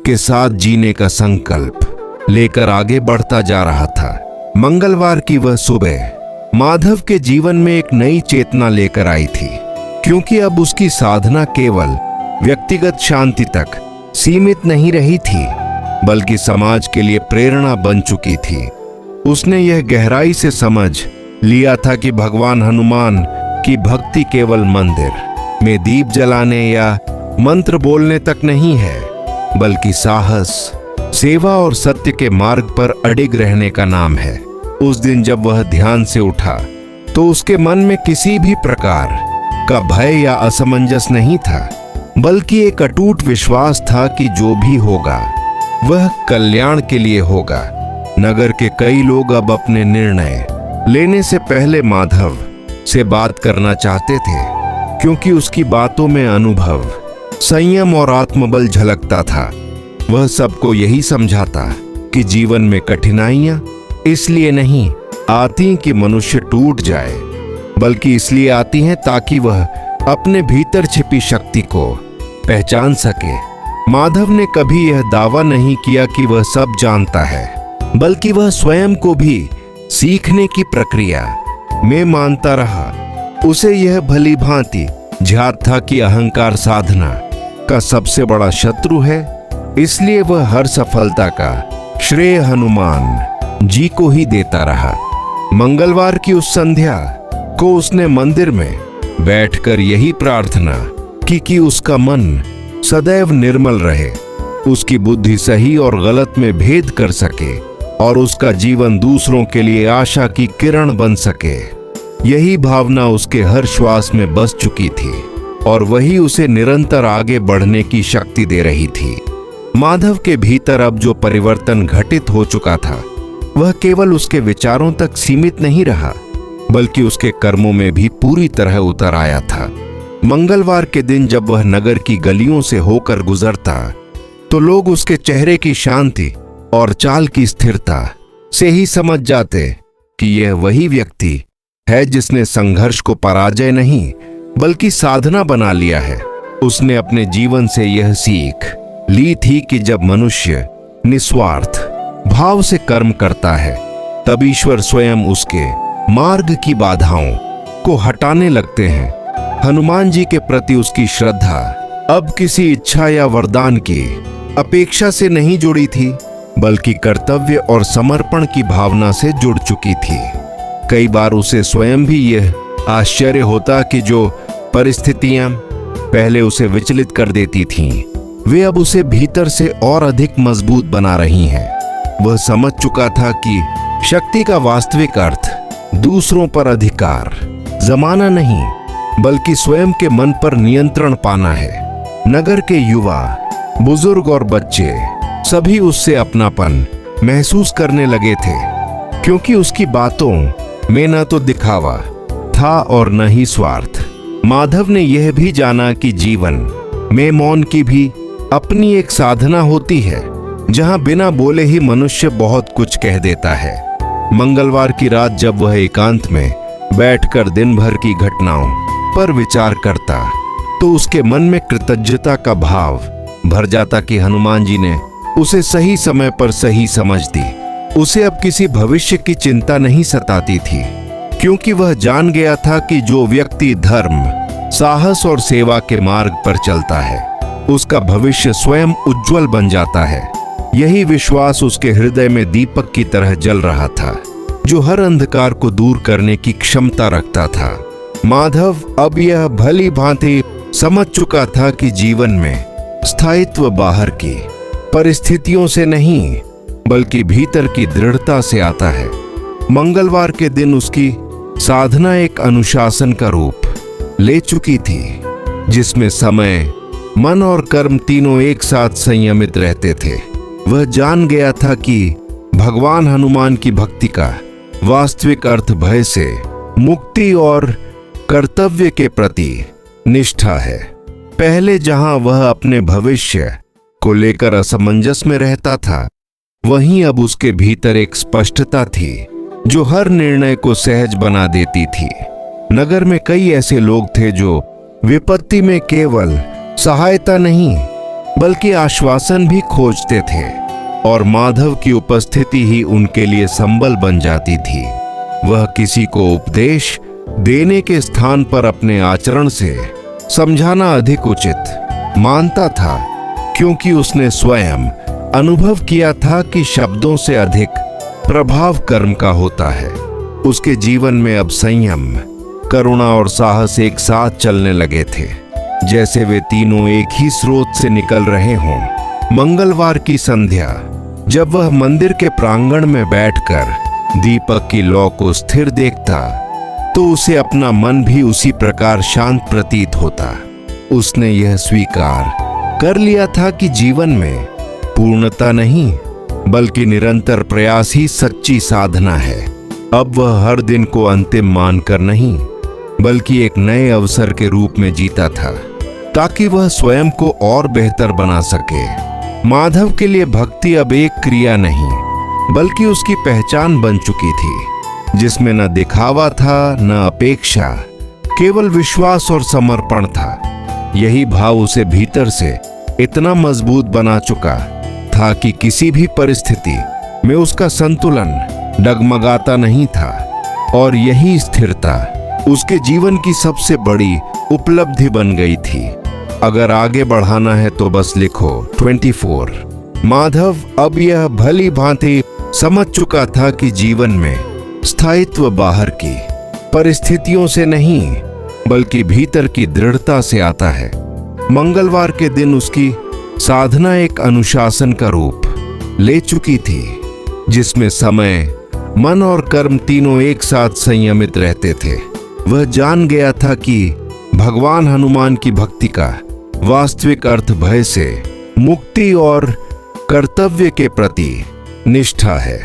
के साथ जीने का संकल्प लेकर आगे बढ़ता जा रहा था। मंगलवार की वह सुबह माधव के जीवन में एक नई चेतना लेकर आई थी, क्योंकि अब उसकी साधना केवल व्यक्तिगत शांति तक सीमित नहीं रही थी, बल्कि समाज के लिए प्रेरणा बन चुकी थी। उसने यह गहराई से समझ लिया था कि भगवान हनुमान की भक्ति केवल मंदिर में दीप जलाने या मंत्र बोलने तक नहीं है, बल्कि साहस, सेवा और सत्य के मार्ग पर अडिग रहने का नाम है। उस दिन जब वह ध्यान से उठा तो उसके मन में किसी भी प्रकार का भय या असमंजस नहीं था, बल्कि एक अटूट विश्वास था कि जो भी होगा वह कल्याण के लिए होगा। नगर के कई लोग अब अपने निर्णय लेने से पहले माधव से बात करना चाहते थे, क्योंकि उसकी बातों में अनुभव, संयम और आत्मबल झलकता था। वह सबको यही समझाता कि जीवन में कठिनाइयां इसलिए नहीं आती कि मनुष्य टूट जाए, बल्कि इसलिए आती हैं ताकि वह अपने भीतर छिपी शक्ति को पहचान सके। माधव ने कभी यह दावा नहीं किया कि वह सब जानता है, बल्कि वह स्वयं को भी सीखने की प्रक्रिया में मानता रहा। उसे यह भली भांति ज्ञात था कि अहंकार साधना का सबसे बड़ा शत्रु है, इसलिए वह हर सफलता का श्रेय हनुमान जी को ही देता रहा। मंगलवार की उस संध्या को उसने मंदिर में बैठकर यही प्रार्थना की कि उसका मन सदैव निर्मल रहे, उसकी बुद्धि सही और गलत में भेद कर सके और उसका जीवन दूसरों के लिए आशा की किरण बन सके। यही भावना उसके हर श्वास में बस चुकी थी और वही उसे निरंतर आगे बढ़ने की शक्ति दे रही थी। माधव के भीतर अब जो परिवर्तन घटित हो चुका था वह केवल उसके विचारों तक सीमित नहीं रहा, बल्कि उसके कर्मों में भी पूरी तरह उतर आया था। मंगलवार के दिन जब वह नगर की गलियों से होकर गुजरता तो लोग उसके चेहरे की शांति और चाल की स्थिरता से ही समझ जाते कि यह वही व्यक्ति है जिसने संघर्ष को पराजय नहीं बल्कि साधना बना लिया है। उसने अपने जीवन से यह सीख ली थी कि जब मनुष्य निस्वार्थ भाव से कर्म करता है तब ईश्वर स्वयं उसके मार्ग की बाधाओं को हटाने लगते हैं। हनुमान जी के प्रति उसकी श्रद्धा अब किसी इच्छा या वरदान की अपेक्षा से नहीं जुड़ी थी, बल्कि कर्तव्य और समर्पण की भावना से जुड़ चुकी थी। कई बार उसे स्वयं भी यह आश्चर्य होता कि जो परिस्थितियां पहले उसे विचलित कर देती थीं, वे अब उसे भीतर से और अधिक मजबूत बना रही हैं। वह समझ चुका था कि शक्ति का वास्तविक अर्थ दूसरों पर अधिकार जमाना नहीं, बल्कि स्वयं के मन पर नियंत्रण पाना है। नगर के युवा, बुजुर्ग और बच्चे सभी उससे अपनापन महसूस करने लगे थे, क्योंकि उसकी बातों में न तो दिखावा था और न ही स्वार्थ। माधव ने यह भी जाना कि जीवन में मौन की भी अपनी एक साधना होती है, जहां बिना बोले ही मनुष्य बहुत कुछ कह देता है। मंगलवार की रात जब वह एकांत में बैठकर दिन भर की घटनाओं पर विचार करता तो उसके मन में कृतज्ञता का भाव भर जाता कि हनुमान जी ने उसे सही समय पर सही समझ दी। उसे अब किसी भविष्य की चिंता नहीं सताती थी, क्योंकि वह जान गया था कि जो व्यक्ति धर्म, साहस और सेवा के मार्ग पर चलता है उसका भविष्य स्वयं उज्जवल बन जाता है। यही विश्वास उसके हृदय में दीपक की तरह जल रहा था, जो हर अंधकार को दूर करने की क्षमता रखता था। माधव अब यह भली भांति समझ चुका था कि जीवन में स्थायित्व बाहर की परिस्थितियों से नहीं, बल्कि भीतर की दृढ़ता से आता है। मंगलवार के दिन उसकी साधना एक अनुशासन का रूप ले चुकी थी, जिसमें समय, मन और कर्म तीनों एक साथ संयमित रहते थे। वह जान गया था कि भगवान हनुमान की भक्ति का वास्तविक अर्थ भय से मुक्ति और कर्तव्य के प्रति निष्ठा है। पहले जहां वह अपने भविष्य को लेकर असमंजस में रहता था, वहीं अब उसके भीतर एक स्पष्टता थी जो हर निर्णय को सहज बना देती थी। नगर में कई ऐसे लोग थे जो विपत्ति में केवल सहायता नहीं बल्कि आश्वासन भी खोजते थे, और माधव की उपस्थिति ही उनके लिए संबल बन जाती थी। वह किसी को उपदेश देने के स्थान पर अपने आचरण से समझाना अधिक उचित मानता था, क्योंकि उसने स्वयं अनुभव किया था कि शब्दों से अधिक प्रभाव कर्म का होता है। उसके जीवन में अब संयम, करुणा और साहस एक साथ चलने लगे थे, जैसे वे तीनों एक ही स्रोत से निकल रहे हों। मंगलवार की संध्या जब वह मंदिर के प्रांगण में बैठकर दीपक की लौ को स्थिर देखता तो उसे अपना मन भी उसी प्रकार शांत प्रतीत होता। उसने यह स्वीकार कर लिया था कि जीवन में पूर्णता नहीं बल्कि निरंतर प्रयास ही सच्ची साधना है। अब वह हर दिन को अंतिम मानकर नहीं बल्कि एक नए अवसर के रूप में जीता था, ताकि वह स्वयं को और बेहतर बना सके। माधव के लिए भक्ति अब एक क्रिया नहीं बल्कि उसकी पहचान बन चुकी थी, जिसमें न दिखावा था न अपेक्षा, केवल विश्वास और समर्पण था। यही भाव उसे भीतर से इतना मजबूत बना चुका था कि किसी भी परिस्थिति में उसका संतुलन डगमगाता नहीं था और यही स्थिरता उसके जीवन की सबसे बड़ी उपलब्धि बन गई थी। अगर आगे बढ़ाना है तो बस लिखो 24। माधव अब यह भली भांति समझ चुका था कि जीवन में स्थायित्व बाहर की परिस्थितियों से नहीं बल्कि भीतर की दृढ़ता से आता है। मंगलवार के दिन उसकी साधना एक अनुशासन का रूप ले चुकी थी, जिसमें समय, मन और कर्म तीनों एक साथ संयमित रहते थे। वह जान गया था कि भगवान हनुमान की भक्ति का वास्तविक अर्थ भय से मुक्ति और कर्तव्य के प्रति निष्ठा है।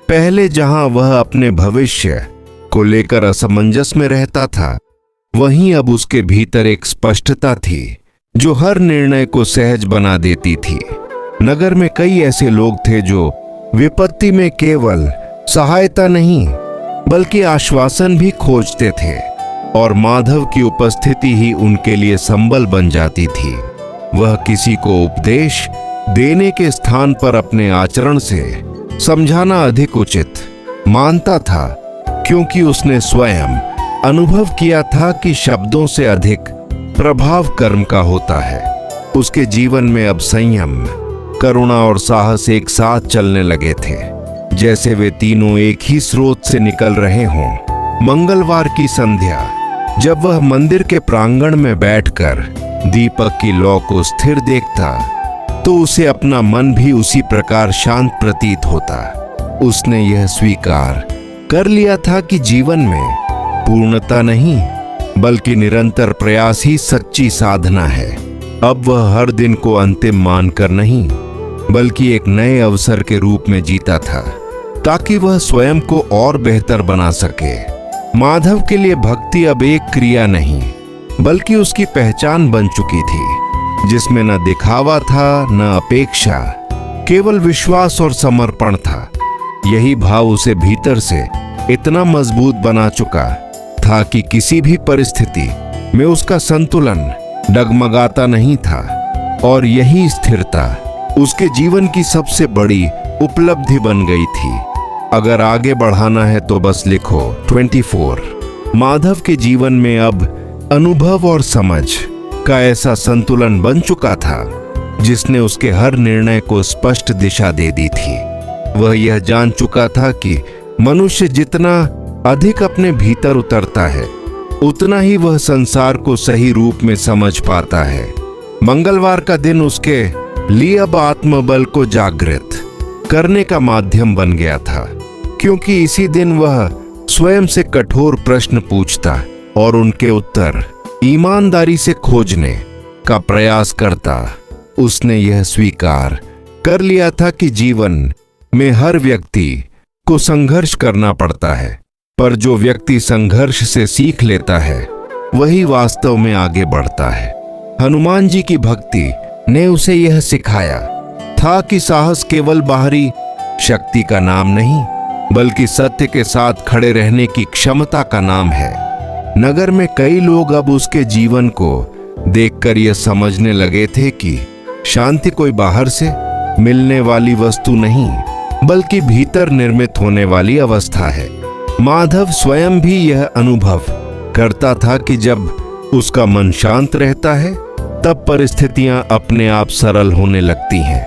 पहले जहां वह अपने भविष्य को लेकर असमंजस में रहता था, वहीं अब उसके भीतर एक स्पष्टता थी जो हर निर्णय को सहज बना देती थी। नगर में कई ऐसे लोग थे जो विपत्ति में केवल सहायता नहीं बल्कि आश्वासन भी खोजते थे और माधव की उपस्थिति ही उनके लिए संबल बन जाती थी। वह किसी को उपदेश देने के स्थान पर अपने आचरण से समझाना अधिक उचित मानता था, क्योंकि उसने स्वयं अनुभव किया था कि शब्दों से अधिक प्रभाव कर्म का होता है। उसके जीवन में अब संयम, करुणा और साहस एक साथ चलने लगे थे, जैसे वे तीनों एक ही स्रोत से निकल रहे हों। मंगलवार की संध्या जब वह मंदिर के प्रांगण में बैठकर दीपक की लौ को स्थिर देखता, तो उसे अपना मन भी उसी प्रकार शांत प्रतीत होता। उसने यह स्वीकार कर लिया था कि जीवन में पूर्णता नहीं बल्कि निरंतर प्रयास ही सच्ची साधना है। अब वह हर दिन को अंतिम मानकर नहीं बल्कि एक नए अवसर के रूप में जीता था, ताकि वह स्वयं को और बेहतर बना सके। माधव के लिए भक्ति अब एक क्रिया नहीं बल्कि उसकी पहचान बन चुकी थी, जिसमें न दिखावा था न अपेक्षा, केवल विश्वास और समर्पण था। यही भाव उसे भीतर से इतना मजबूत बना चुका था कि किसी भी परिस्थिति में उसका संतुलन डगमगाता नहीं था और यही स्थिरता उसके जीवन की सबसे बड़ी उपलब्धि बन गई थी। अगर आगे बढ़ाना है तो बस लिखो 24। माधव के जीवन में अब अनुभव और समझ का ऐसा संतुलन बन चुका था जिसने उसके हर निर्णय को स्पष्ट दिशा दे दी थी। वह यह जान चुका था कि मनुष्य जितना अधिक अपने भीतर उतरता है, उतना ही वह संसार को सही रूप में समझ पाता है। मंगलवार का दिन उसके लिए अब आत्मबल को जागृत करने का माध्यम बन गया था, क्योंकि इसी दिन वह स्वयं से कठोर प्रश्न पूछता और उनके उत्तर ईमानदारी से खोजने का प्रयास करता। उसने यह स्वीकार कर लिया था कि जीवन में हर व्यक्ति को संघर्ष करना पड़ता है, पर जो व्यक्ति संघर्ष से सीख लेता है वही वास्तव में आगे बढ़ता है। हनुमान जी की भक्ति ने उसे यह सिखाया था कि साहस केवल बाहरी शक्ति का नाम नहीं बल्कि सत्य के साथ खड़े रहने की क्षमता का नाम है। नगर में कई लोग अब उसके जीवन को देखकर यह समझने लगे थे कि शांति कोई बाहर से मिलने वाली वस्तु नहीं बल्कि भीतर निर्मित होने वाली अवस्था है। माधव स्वयं भी यह अनुभव करता था कि जब उसका मन शांत रहता है तब परिस्थितियां अपने आप सरल होने लगती हैं।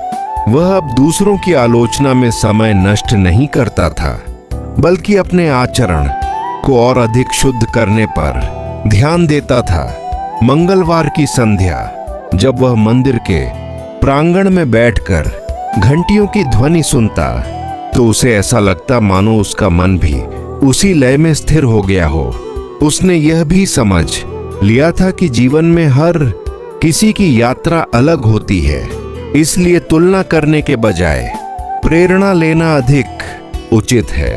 वह अब दूसरों की आलोचना में समय नष्ट नहीं करता था बल्कि अपने आचरण को और अधिक शुद्ध करने पर ध्यान देता था। मंगलवार की संध्या जब वह मंदिर के प्रांगण में बैठकर घंटियों की ध्वनि सुनता, तो उसे ऐसा लगता मानो उसका मन भी उसी लय में स्थिर हो गया हो। उसने यह भी समझ लिया था कि जीवन में हर किसी की यात्रा अलग होती है, इसलिए तुलना करने के बजाय प्रेरणा लेना अधिक उचित है।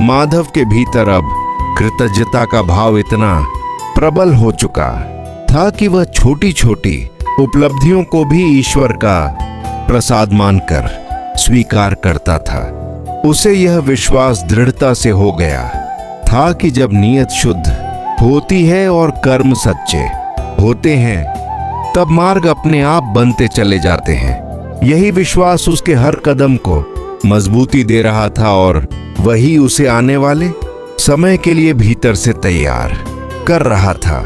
माधव के भीतर अब कृतज्ञता का भाव इतना प्रबल हो चुका था कि वह छोटी छोटी उपलब्धियों को भी ईश्वर का प्रसाद मानकर स्वीकार करता था। उसे यह विश्वास दृढ़ता से हो गया था कि जब नीयत शुद्ध होती है और कर्म सच्चे होते हैं, तब मार्ग अपने आप बनते चले जाते हैं। यही विश्वास उसके हर कदम को मजबूती दे रहा था और वही उसे आने वाले समय के लिए भीतर से तैयार कर रहा था।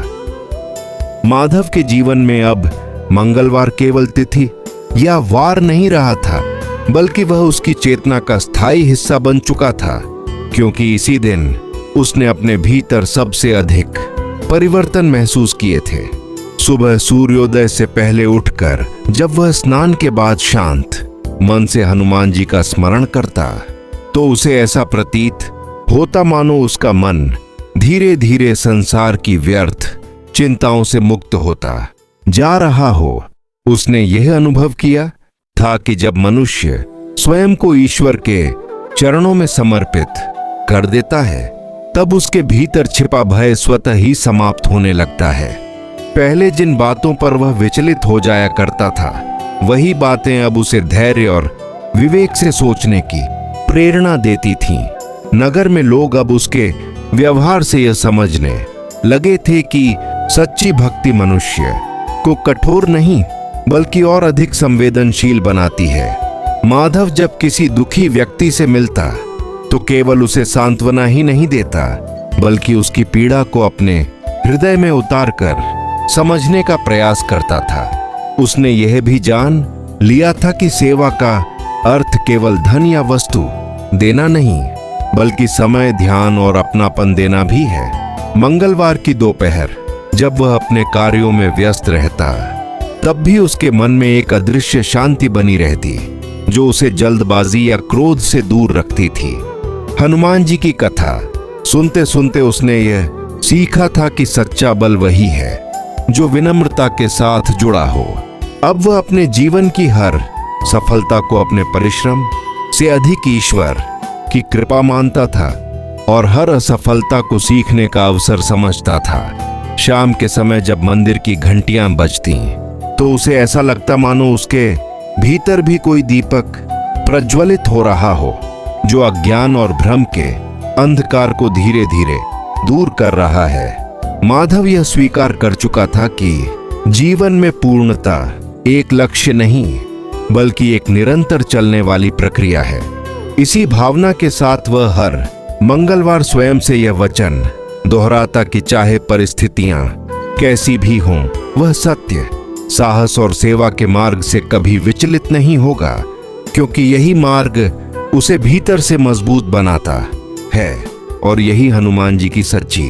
माधव के जीवन में अब मंगलवार केवल तिथि या वार नहीं रहा था, बल्कि वह उसकी चेतना का स्थायी हिस्सा बन चुका था, क्योंकि इसी दिन उसने अपने भीतर सबसे अधिक परिवर्तन महसूस किए थे। सुबह सूर्योदय से पहले उठकर जब वह स्नान के बाद शांत मन से हनुमान जी का स्मरण करता, तो उसे ऐसा प्रतीत होता मानो उसका मन धीरे धीरे संसार की व्यर्थ चिंताओं से मुक्त होता जा रहा हो। उसने यह अनुभव किया था कि जब मनुष्य स्वयं को ईश्वर के चरणों में समर्पित कर देता है, तब उसके भीतर छिपा भय स्वतः ही समाप्त होने लगता है। पहले जिन बातों पर वह विचलित हो जाया करता था, वही बातें अब उसे धैर्य और विवेक से सोचने की प्रेरणा देती थीं। नगर में लोग अब उसके व्यवहार से यह समझने लगे थे कि सच्ची भक्ति मनुष्य को कठोर नहीं बल्कि और अधिक संवेदनशील बनाती है। माधव जब किसी दुखी व्यक्ति से मिलता तो केवल उसे सांत्वना ही नहीं देता, बल्कि उसकी पीड़ा को अपने हृदय में उतारकर समझने का प्रयास करता था। उसने यह भी जान लिया था कि सेवा का अर्थ केवल धन या वस्तु देना नहीं, बल्कि समय, ध्यान और अपनापन देना भी है। मंगलवार की दोपहर जब वह अपने कार्यों में व्यस्त रहता, तब भी उसके मन में एक अदृश्य शांति बनी रहती, जो उसे जल्दबाजी या क्रोध से दूर रखती थी। हनुमान जी की कथा सुनते सुनते उसने यह सीखा था कि सच्चा बल वही है जो विनम्रता के साथ जुड़ा हो। अब वह अपने जीवन की हर सफलता को अपने परिश्रम से अधिक ईश्वर की कृपा मानता था और हर असफलता को सीखने का अवसर समझता था। शाम के समय जब मंदिर की घंटियां बजती, तो उसे ऐसा लगता मानो उसके भीतर भी कोई दीपक प्रज्वलित हो रहा हो, जो अज्ञान और भ्रम के अंधकार को धीरे धीरे दूर कर रहा है। माधव यह स्वीकार कर चुका था कि जीवन में पूर्णता एक लक्ष्य नहीं, बल्कि एक निरंतर चलने वाली प्रक्रिया है। इसी भावना के साथ वह हर मंगलवार स्वयं से यह वचन दोहराता कि चाहे परिस्थितियां कैसी भी हों, वह सत्य, साहस और सेवा के मार्ग से कभी विचलित नहीं होगा, क्योंकि यही मार्ग उसे भीतर से मजबूत बनाता है। और यही हनुमान जी की सच्ची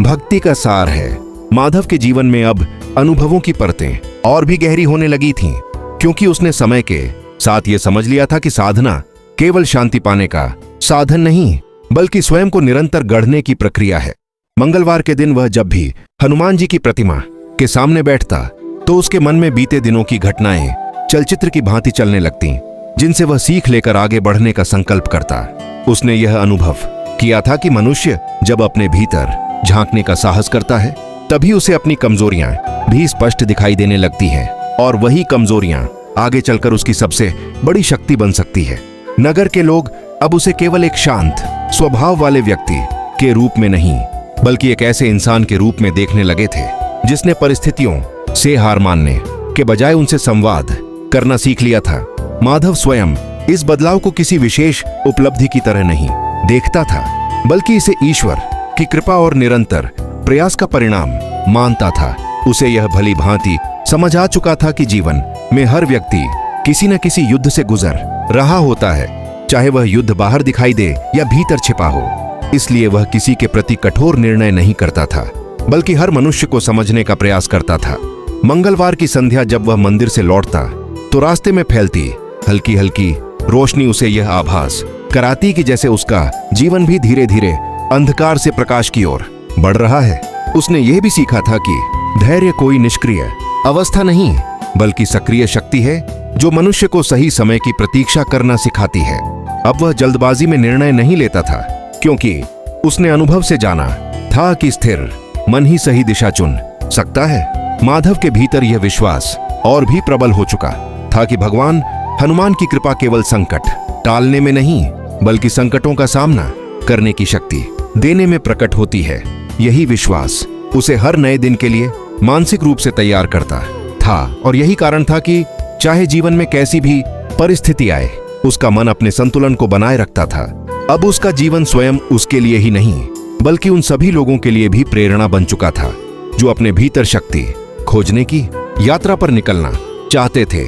भक्ति का सार है। माधव के जीवन में अब अनुभवों की परतें और भी गहरी होने लगी थीं, क्योंकि उसने समय के साथ यह समझ लिया था कि साधना केवल शांति पाने का साधन नहीं, बल्कि स्वयं को निरंतर गढ़ने की प्रक्रिया है। मंगलवार के दिन वह जब भी हनुमान जी की प्रतिमा के सामने बैठता, तो उसके मन में बीते दिनों की घटनाएं चलचित्र की भांति चलने लगती, जिनसे वह सीख लेकर आगे बढ़ने का संकल्प करता। उसने यह अनुभव किया था कि मनुष्य जब अपने भीतर झांकने का साहस करता है, तभी उसे अपनी कमजोरियां भी स्पष्ट दिखाई देने लगती हैं, और वही कमजोरियां आगे चलकर उसकी सबसे बड़ी शक्ति बन सकती है। नगर के लोग अब उसे केवल एक शांत स्वभाव वाले व्यक्ति के रूप में नहीं, बल्कि एक ऐसे इंसान के रूप में देखने लगे थे, जिसने परिस्थितियों से हार मानने के बजाय उनसे संवाद करना सीख लिया था। माधव स्वयं इस बदलाव को किसी विशेष उपलब्धि की तरह नहीं देखता था, बल्कि इसे ईश्वर की कृपा और निरंतर प्रयास का परिणाम मानता था। उसे यह भली भांति समझ आ चुका था कि जीवन में हर व्यक्ति किसी न किसी युद्ध से गुजर रहा होता है, चाहे वह युद्ध बाहर दिखाई दे या भीतर छिपा हो। इसलिए वह किसी के प्रति कठोर निर्णय नहीं करता था, बल्कि हर मनुष्य को समझने का प्रयास करता था। मंगलवार की संध्या जब वह मंदिर से लौटता, तो रास्ते में फैलती हल्की हल्की रोशनी उसे यह आभास कराती कि जैसे उसका जीवन भी धीरे धीरे अंधकार से प्रकाश की ओर बढ़ रहा है। उसने यह भी सीखा था कि धैर्य कोई निष्क्रिय अवस्था नहीं, बल्कि सक्रिय शक्ति है, जो मनुष्य को सही समय की प्रतीक्षा करना सिखाती है। अब वह जल्दबाजी में निर्णय नहीं लेता था, क्योंकि उसने अनुभव से जाना था कि स्थिर मन ही सही दिशा चुन सकता है। माधव के भीतर यह विश्वास और भी प्रबल हो चुका था कि भगवान हनुमान की कृपा केवल संकट टालने में नहीं, बल्कि संकटों का सामना करने की शक्ति देने में प्रकट होती है। यही विश्वास उसे हर नए दिन के लिए मानसिक रूप से तैयार करता था, और यही कारण था कि चाहे जीवन में कैसी भी परिस्थिति आए, उसका मन अपने संतुलन को बनाए रखता था। अब उसका जीवन स्वयं उसके लिए ही नहीं बल्कि उन सभी लोगों के लिए भी प्रेरणा बन चुका था जो अपने भीतर शक्ति खोजने की यात्रा पर निकलना चाहते थे।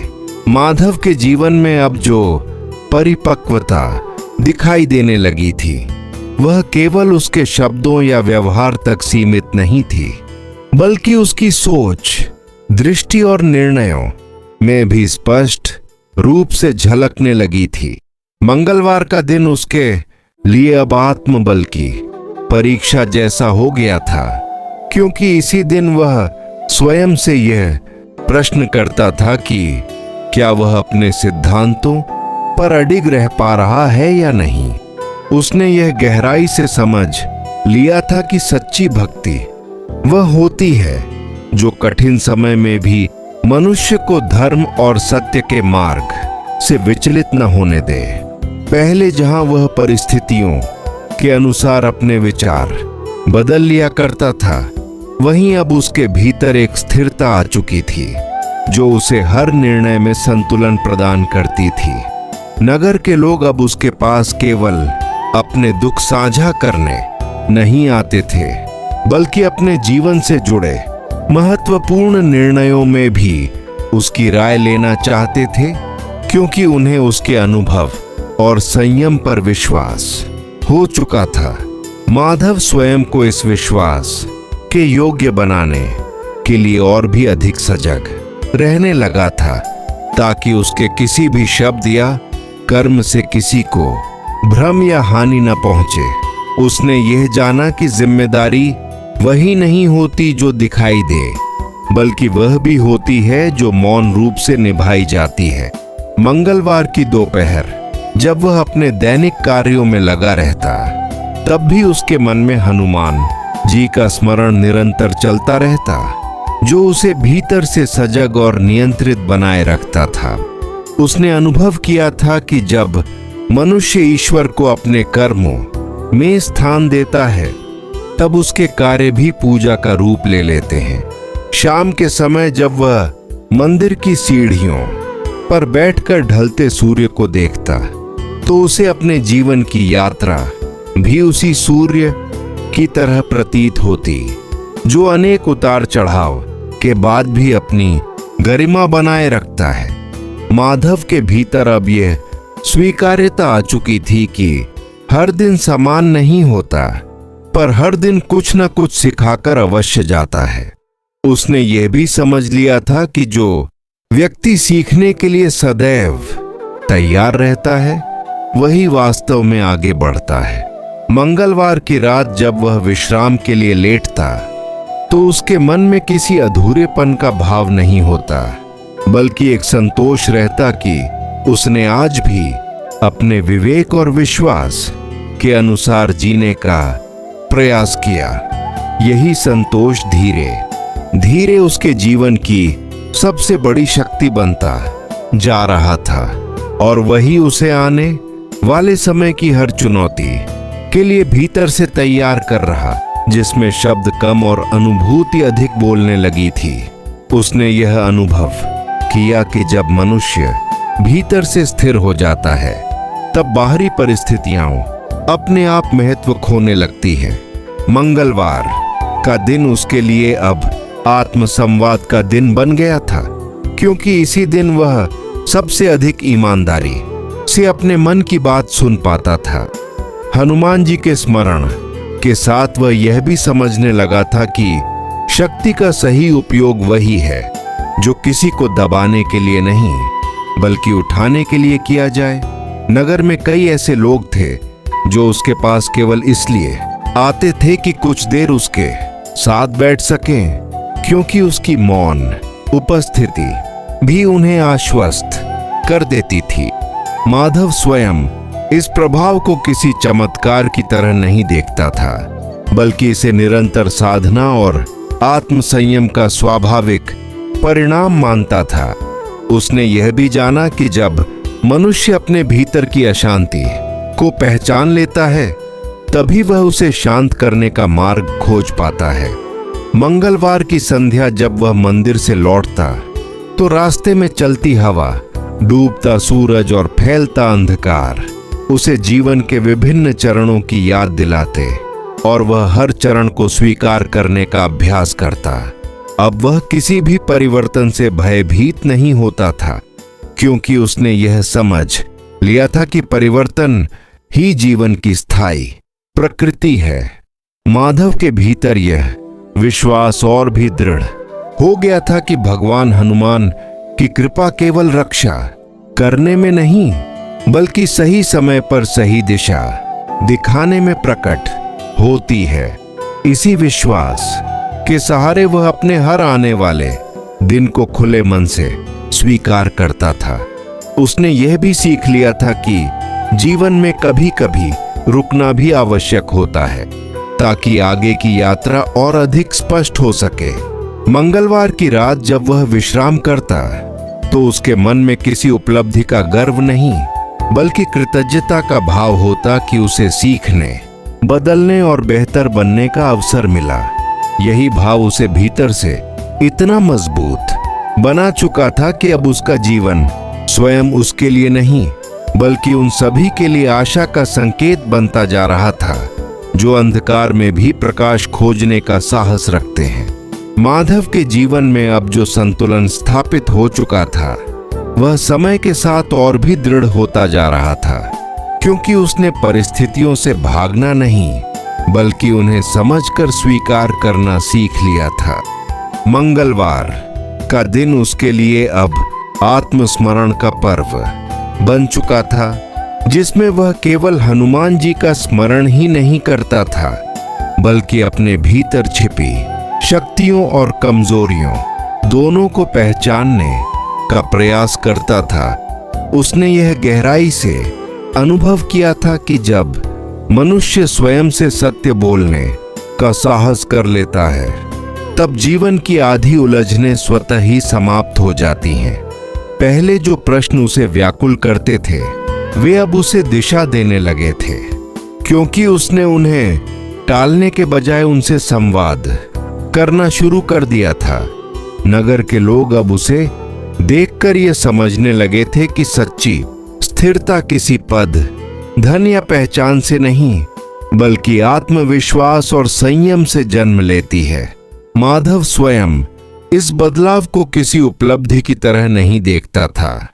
माधव के जीवन में अब जो परिपक्वता दिखाई देने लगी थी वह केवल उसके शब्दों या व्यवहार तक सीमित नहीं थी, बल्कि उसकी सोच, दृष्टि और निर्णयों में भी स्पष्ट रूप से झलकने लगी थी। मंगलवार का दिन उसके लिए अब आत्मबल की परीक्षा जैसा हो गया था, क्योंकि इसी दिन वह स्वयं से यह प्रश्न करता था कि क्या वह अपने सिद्धांतों पर अडिग रह पा रहा है या नहीं। उसने यह गहराई से समझ लिया था कि सच्ची भक्ति वह होती है जो कठिन समय में भी मनुष्य को धर्म और सत्य के मार्ग से विचलित न होने दे। पहले जहां वह परिस्थितियों के अनुसार अपने विचार बदल लिया करता था, वहीं अब उसके भीतर एक स्थिरता आ चुकी थी जो उसे हर निर्णय में संतुलन प्रदान करती थी। नगर के लोग अब उसके पास केवल अपने दुख साझा करने नहीं आते थे, बल्कि अपने जीवन से जुड़े महत्वपूर्ण निर्णयों में भी उसकी राय लेना चाहते थे, क्योंकि उन्हें उसके अनुभव और संयम पर विश्वास हो चुका था। माधव स्वयं को इस विश्वास के योग्य बनाने के लिए और भी अधिक सजग रहने लगा था, ताकि उसके किसी भी शब्द या कर्म से किसी को भ्रम या हानि न पहुंचे। उसने यह जाना कि जिम्मेदारी वही नहीं होती जो दिखाई दे, बल्कि वह भी होती है जो मौन रूप से निभाई जाती है। मंगलवार की दोपहर जब वह अपने दैनिक कार्यों में लगा रहता, तब भी उसके मन में हनुमान जी का स्मरण निरंतर चलता रहता, जो उसे भीतर से सजग और नियंत्रित बनाए रखता था। उसने अनुभव किया था कि जब मनुष्य ईश्वर को अपने कर्मों में स्थान देता है, तब उसके कार्य भी पूजा का रूप ले लेते हैं। शाम के समय जब वह मंदिर की सीढ़ियों पर बैठकर ढलते सूर्य को देखता, तो उसे अपने जीवन की यात्रा भी उसी सूर्य की तरह प्रतीत होती, जो अनेक उतार चढ़ाव के बाद भी अपनी गरिमा बनाए रखता है। माधव के भीतर अब यह स्वीकार्यता आ चुकी थी कि हर दिन समान नहीं होता, पर हर दिन कुछ न कुछ सिखाकर अवश्य जाता है। उसने यह भी समझ लिया था कि जो व्यक्ति सीखने के लिए सदैव तैयार रहता है, वही वास्तव में आगे बढ़ता है। मंगलवार की रात जब वह विश्राम के लिए लेटता, तो उसके मन में किसी अधूरेपन का भाव नहीं होता, बल्कि एक संतोष रहता कि उसने आज भी अपने विवेक और विश्वास के अनुसार जीने का प्रयास किया। यही संतोष धीरे धीरे उसके जीवन की सबसे बड़ी शक्ति बनता जा रहा था, और वही उसे आने वाले समय की हर चुनौती के लिए भीतर से तैयार कर रहा, जिसमें शब्द कम और अनुभूति अधिक बोलने लगी थी। उसने यह अनुभव किया कि जब मनुष्य भीतर से स्थिर हो जाता है, तब बाहरी परिस्थितियां अपने आप महत्व खोने लगती हैं। मंगलवार का दिन उसके लिए अब आत्मसंवाद का दिन बन गया था, क्योंकि इसी दिन वह सबसे अधिक ईमानदारी से अपने मन की बात सुन पाता था। हनुमान जी के स्मरण के साथ वह यह भी समझने लगा था कि शक्ति का सही उपयोग वही है जो किसी को दबाने के लिए नहीं, बल्कि उठाने के लिए किया जाए। नगर में कई ऐसे लोग थे जो उसके पास केवल इसलिए आते थे कि कुछ देर उसके साथ बैठ सकें, क्योंकि उसकी मौन उपस्थिति भी उन्हें आश्वस्त कर देती थी। माधव स्वयं इस प्रभाव को किसी चमत्कार की तरह नहीं देखता था, बल्कि इसे निरंतर साधना और आत्मसंयम का स्वाभाविक परिणाम मानता था। उसने यह भी जाना कि जब मनुष्य अपने भीतर की अशांति को पहचान लेता है, तभी वह उसे शांत करने का मार्ग खोज पाता है। मंगलवार की संध्या जब वह मंदिर से लौटता, तो रास्ते में चलती हवा डूबता सूरज और फैलता अंधकार उसे जीवन के विभिन्न चरणों की याद दिलाते और वह हर चरण को स्वीकार करने का अभ्यास करता। अब वह किसी भी परिवर्तन से भयभीत नहीं होता था, क्योंकि उसने यह समझ लिया था कि परिवर्तन ही जीवन की स्थायी प्रकृति है। माधव के भीतर यह विश्वास और भी दृढ़ हो गया था कि भगवान हनुमान की कृपा केवल रक्षा करने में नहीं, बल्कि सही समय पर सही दिशा दिखाने में प्रकट होती है। इसी विश्वास के सहारे वह अपने हर आने वाले दिन को खुले मन से स्वीकार करता था। उसने यह भी सीख लिया था कि जीवन में कभी कभी रुकना भी आवश्यक होता है, ताकि आगे की यात्रा और अधिक स्पष्ट हो सके। मंगलवार की रात जब वह विश्राम करता तो उसके मन में किसी उपलब्धि का गर्व नहीं, बल्कि कृतज्ञता का भाव होता कि उसे सीखने, बदलने और बेहतर बनने का अवसर मिला। यही भाव उसे भीतर से इतना मजबूत बना चुका था कि अब उसका जीवन स्वयं उसके लिए नहीं, बल्कि उन सभी के लिए आशा का संकेत बनता जा रहा था जो अंधकार में भी प्रकाश खोजने का साहस रखते हैं। माधव के जीवन में अब जो संतुलन स्थापित हो चुका था, वह समय के साथ और भी दृढ़ होता जा रहा था, क्योंकि उसने परिस्थितियों से भागना नहीं, बल्कि उन्हें समझकर स्वीकार करना सीख लिया था। मंगलवार का दिन उसके लिए अब आत्मस्मरण का पर्व बन चुका था, जिसमें वह केवल हनुमान जी का स्मरण ही नहीं करता था, बल्कि अपने भीतर छिपी शक्तियों और कमजोरियों दोनों को पहचानने का प्रयास करता था। उसने यह गहराई से अनुभव किया था कि जब मनुष्य स्वयं से सत्य बोलने का साहस कर लेता है, तब जीवन की आधी उलझनें स्वतः ही समाप्त हो जाती हैं। पहले जो प्रश्न उसे व्याकुल करते थे, वे अब उसे दिशा देने लगे थे, क्योंकि उसने उन्हें टालने के बजाय उनसे संवाद करना शुरू कर दिया था। नगर के लोग अब उसे देखकर यह समझने लगे थे कि सच्ची स्थिरता किसी पद, धन या पहचान से नहीं, बल्कि आत्मविश्वास और संयम से जन्म लेती है। माधव स्वयं इस बदलाव को किसी उपलब्धि की तरह नहीं देखता था,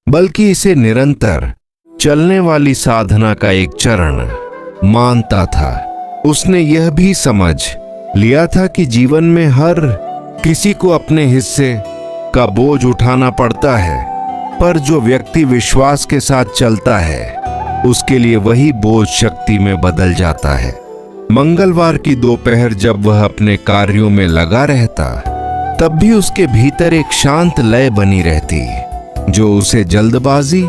बल्कि इसे निरंतर चलने वाली साधना का एक चरण मानता था। उसने यह भी समझ लिया था कि जीवन में हर किसी को अपने हिस्से का बोझ उठाना पड़ता है, पर जो व्यक्ति विश्वास के साथ चलता है, उसके लिए वही बोझ शक्ति में बदल जाता है। मंगलवार की दोपहर जब वह अपने कार्यों में लगा रहता, तब भी उसके भीतर एक शांत लय बनी रहती, जो उसे जल्दबाजी,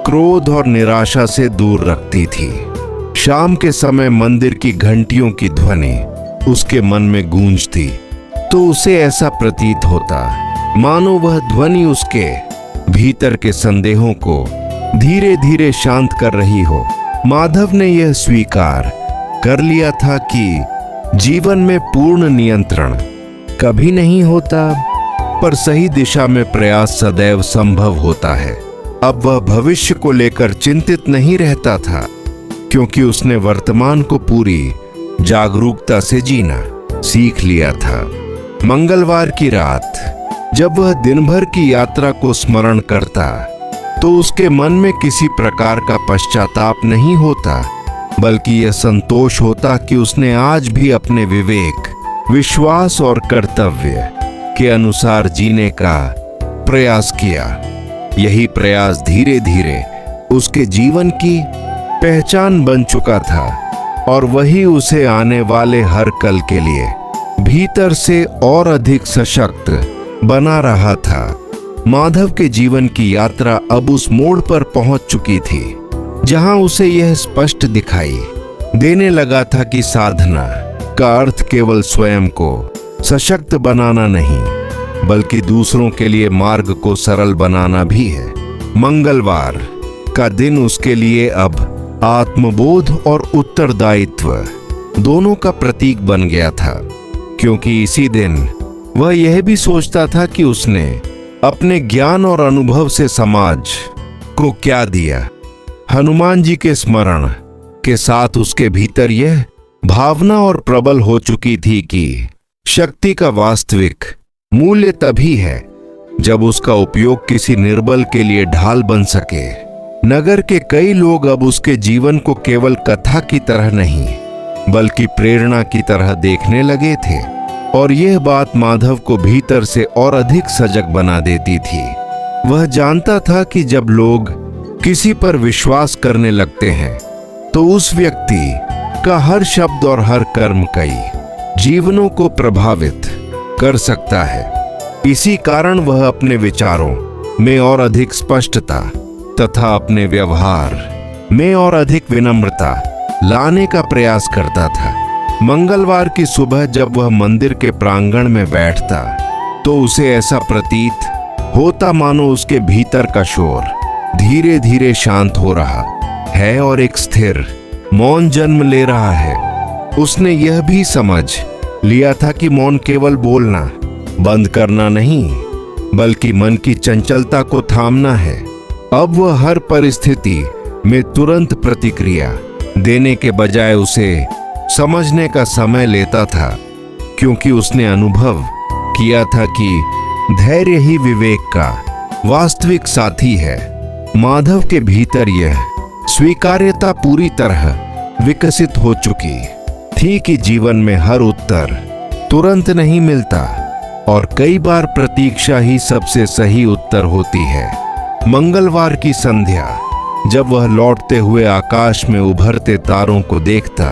क्रोध और निराशा से दूर रखती थी। शाम के समय मंदिर की घंटियों की ध्वनि उसके मन में गूंजती, तो उसे ऐसा प्रतीत होता मानो वह ध्वनि उसके भीतर के संदेहों को धीरे धीरे शांत कर रही हो। माधव ने यह स्वीकार कर लिया था कि जीवन में पूर्ण नियंत्रण कभी नहीं होता, पर सही दिशा में प्रयास सदैव संभव होता है। अब वह भविष्य को लेकर चिंतित नहीं रहता था, क्योंकि उसने वर्तमान को पूरी जागरूकता से जीना सीख लिया था। मंगलवार की रात जब वह दिन भर की यात्रा को स्मरण करता, तो उसके मन में किसी प्रकार का पश्चाताप नहीं होता, बल्कि यह संतोष होता कि उसने आज भी अपने विवेक, विश्वास और कर्तव्य के अनुसार जीने का प्रयास किया। यही प्रयास धीरे धीरे उसके जीवन की पहचान बन चुका था, और वही उसे आने वाले हर कल के लिए भीतर से और अधिक सशक्त बना रहा था। माधव के जीवन की यात्रा अब उस मोड़ पर पहुंच चुकी थी, जहां उसे यह स्पष्ट दिखाई देने लगा था कि साधना का अर्थ केवल स्वयं को सशक्त बनाना नहीं, बल्कि दूसरों के लिए मार्ग को सरल बनाना भी है। मंगलवार का दिन उसके लिए अब आत्मबोध और उत्तरदायित्व दोनों का प्रतीक बन गया था, क्योंकि इसी दिन वह यह भी सोचता था कि उसने अपने ज्ञान और अनुभव से समाज को क्या दिया। हनुमान जी के स्मरण के साथ उसके भीतर यह भावना और प्रबल हो चुकी थी कि शक्ति का वास्तविक मूल्य तभी है जब उसका उपयोग किसी निर्बल के लिए ढाल बन सके। नगर के कई लोग अब उसके जीवन को केवल कथा की तरह नहीं बल्कि प्रेरणा की तरह देखने लगे थे, और यह बात माधव को भीतर से और अधिक सजग बना देती थी। वह जानता था कि जब लोग किसी पर विश्वास करने लगते हैं तो उस व्यक्ति का हर शब्द और हर कर्म कई जीवनों को प्रभावित कर सकता है। इसी कारण वह अपने विचारों में और अधिक स्पष्टता तथा अपने व्यवहार में और अधिक विनम्रता लाने का प्रयास करता था। मंगलवार की सुबह जब वह मंदिर के प्रांगण में बैठता तो उसे ऐसा प्रतीत होता मानो उसके भीतर का शोर धीरे धीरे शांत हो रहा है और एक स्थिर मौन जन्म ले रहा है। उसने यह भी समझ लिया था कि मौन केवल बोलना बंद करना नहीं बल्कि मन की चंचलता को थामना है। अब वह हर परिस्थिति में तुरंत प्रतिक्रिया देने के बजाय उसे समझने का समय लेता था, क्योंकि उसने अनुभव किया था कि धैर्य ही विवेक का वास्तविक साथी है। माधव के भीतर यह स्वीकार्यता पूरी तरह विकसित हो चुकी थी कि जीवन में हर उत्तर तुरंत नहीं मिलता और कई बार प्रतीक्षा ही सबसे सही उत्तर होती है। मंगलवार की संध्या जब वह लौटते हुए आकाश में उभरते तारों को देखता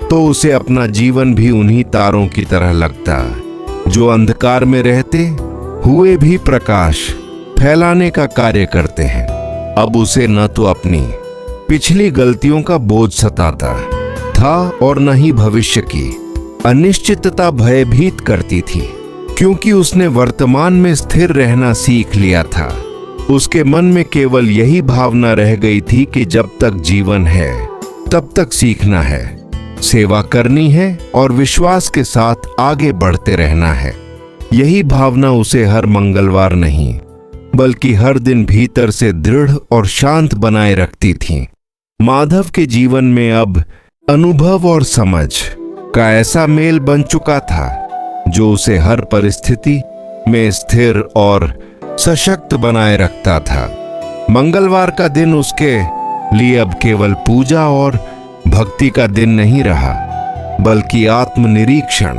तो उसे अपना जीवन भी उन्हीं तारों की तरह लगता जो अंधकार में रहते हुए भी प्रकाश फैलाने का कार्य करते हैं। अब उसे न तो अपनी पिछली गलतियों का बोझ सताता था और न ही भविष्य की अनिश्चितता भयभीत करती थी, क्योंकि उसने वर्तमान में स्थिर रहना सीख लिया था। उसके मन में केवल यही भावना रह गई थी कि जब तक जीवन है तब तक सीखना है, सेवा करनी है और विश्वास के साथ आगे बढ़ते रहना है। यही भावना उसे हर मंगलवार नहीं बल्कि हर दिन भीतर से दृढ़ और शांत बनाए रखती थी। माधव के जीवन में अब अनुभव और समझ का ऐसा मेल बन चुका था जो उसे हर परिस्थिति में स्थिर और सशक्त बनाए रखता था। मंगलवार का दिन उसके लिए अब केवल पूजा और भक्ति का दिन नहीं रहा बल्कि आत्मनिरीक्षण,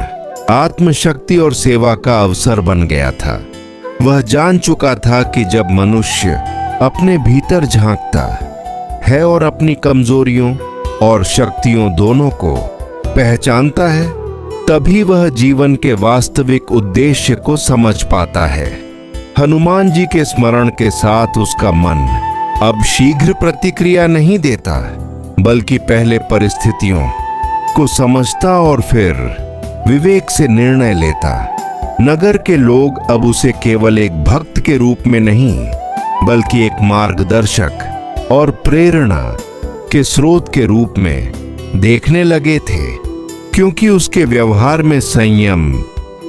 आत्मशक्ति और सेवा का अवसर बन गया था। वह जान चुका था कि जब मनुष्य अपने भीतर झांकता है और अपनी कमजोरियों और शक्तियों दोनों को पहचानता है तभी वह जीवन के वास्तविक उद्देश्य को समझ पाता है। हनुमान जी के स्मरण के साथ उसका मन अब शीघ्र प्रतिक्रिया नहीं देता बल्कि पहले परिस्थितियों को समझता और फिर विवेक से निर्णय लेता। नगर के लोग अब उसे केवल एक भक्त के रूप में नहीं बल्कि एक मार्गदर्शक और प्रेरणा के स्रोत के रूप में देखने लगे थे, क्योंकि उसके व्यवहार में संयम,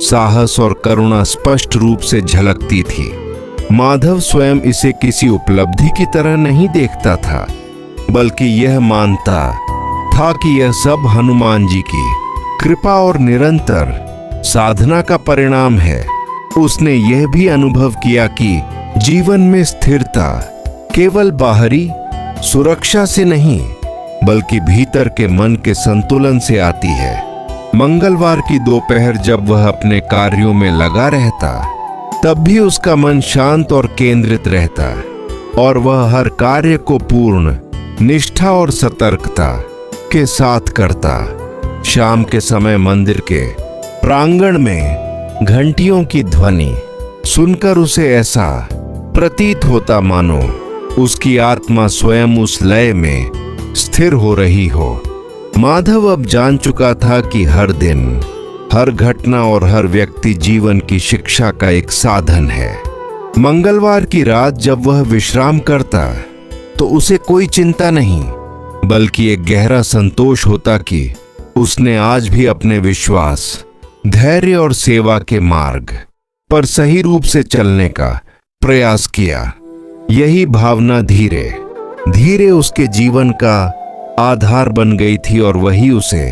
साहस और करुणा स्पष्ट रूप से झलकती थी। माधव स्वयं इसे किसी उपलब्धि की तरह नहीं देखता था बल्कि यह मानता था कि यह सब हनुमान जी की कृपा और निरंतर साधना का परिणाम है। उसने यह भी अनुभव किया कि जीवन में स्थिरता केवल बाहरी सुरक्षा से नहीं बल्कि भीतर के मन के संतुलन से आती है। मंगलवार की दोपहर जब वह अपने कार्यों में लगा रहता तब भी उसका मन शांत और केंद्रित रहता और वह हर कार्य को पूर्ण निष्ठा और सतर्कता के साथ करता। शाम के समय मंदिर के प्रांगण में घंटियों की ध्वनि सुनकर उसे ऐसा प्रतीत होता मानो उसकी आत्मा स्वयं उस लय में स्थिर हो रही हो। माधव अब जान चुका था कि हर दिन, हर घटना और हर व्यक्ति जीवन की शिक्षा का एक साधन है। मंगलवार की रात जब वह विश्राम करता तो उसे कोई चिंता नहीं बल्कि एक गहरा संतोष होता कि उसने आज भी अपने विश्वास, धैर्य और सेवा के मार्ग पर सही रूप से चलने का प्रयास किया। यही भावना धीरे धीरे उसके जीवन का आधार बन गई थी और वही उसे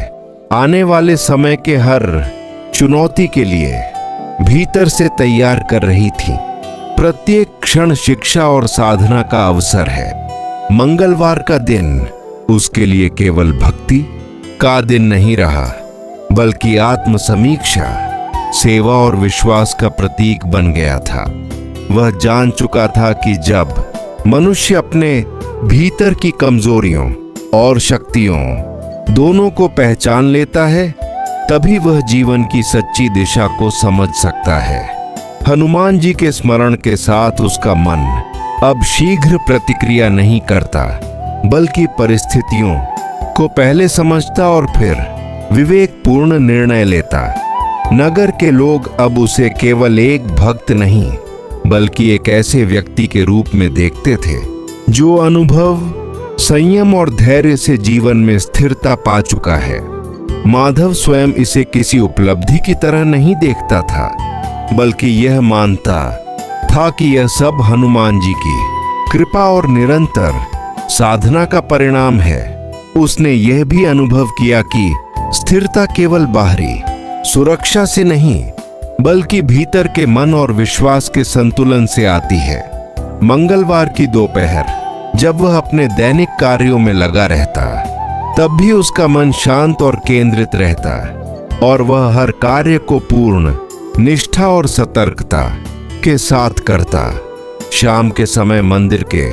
आने वाले समय के हर चुनौती के लिए भीतर से तैयार कर रही थी। प्रत्येक क्षण शिक्षा और साधना का अवसर है। मंगलवार का दिन उसके लिए केवल भक्ति का दिन नहीं रहा, बल्कि आत्म समीक्षा, सेवा और विश्वास का प्रतीक बन गया था। वह जान चुका था कि जब मनुष्य अपने भीतर की कमजोरियों और शक्तियों दोनों को पहचान लेता है, तभी वह जीवन की सच्ची दिशा को समझ सकता है। हनुमान जी के स्मरण के साथ उसका मन अब शीघ्र प्रतिक्रिया नहीं करता, बल्कि परिस्थितियों को पहले समझता और फिर विवेकपूर्ण निर्णय लेता। नगर के लोग अब उसे केवल एक भक्त नहीं, बल्कि एक ऐसे व्यक्ति के रूप में देखते थे जो अनुभव, संयम और धैर्य से जीवन में स्थिरता पा चुका है। माधव स्वयं इसे किसी उपलब्धि की तरह नहीं देखता था, बल्कि यह मानता था कि यह सब हनुमान जी की कृपा और निरंतर साधना का परिणाम है। उसने यह भी अनुभव किया कि स्थिरता केवल बाहरी सुरक्षा से नहीं, बल्कि भीतर के मन और विश्वास के संतुलन से आती है। मंगलवार की दोपहर जब वह अपने दैनिक कार्यों में लगा रहता, तब भी उसका मन शांत और केंद्रित रहता और वह हर कार्य को पूर्ण निष्ठा और सतर्कता के साथ करता। शाम के समय मंदिर के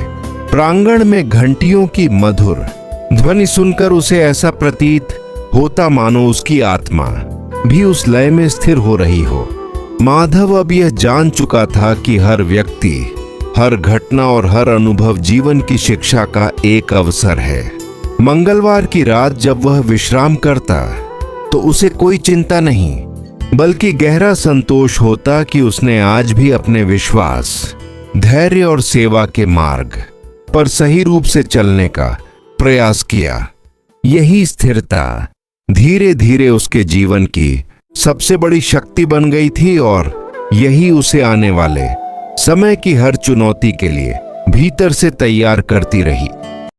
प्रांगण में घंटियों की मधुर ध्वनि सुनकर उसे ऐसा प्रतीत होता मानो उसकी आत्मा भी उस लय में स्थिर हो रही हो। माधव अब यह जान चुका था कि हर व्यक्ति, हर घटना और हर अनुभव जीवन की शिक्षा का एक अवसर है। मंगलवार की रात जब वह विश्राम करता, तो उसे कोई चिंता नहीं, बल्कि गहरा संतोष होता कि उसने आज भी अपने विश्वास, धैर्य और सेवा के मार्ग पर सही रूप से चलने का प्रयास किया। यही स्थिरता धीरे धीरे उसके जीवन की सबसे बड़ी शक्ति बन गई थी और यही उसे आने वाले समय की हर चुनौती के लिए भीतर से तैयार करती रही।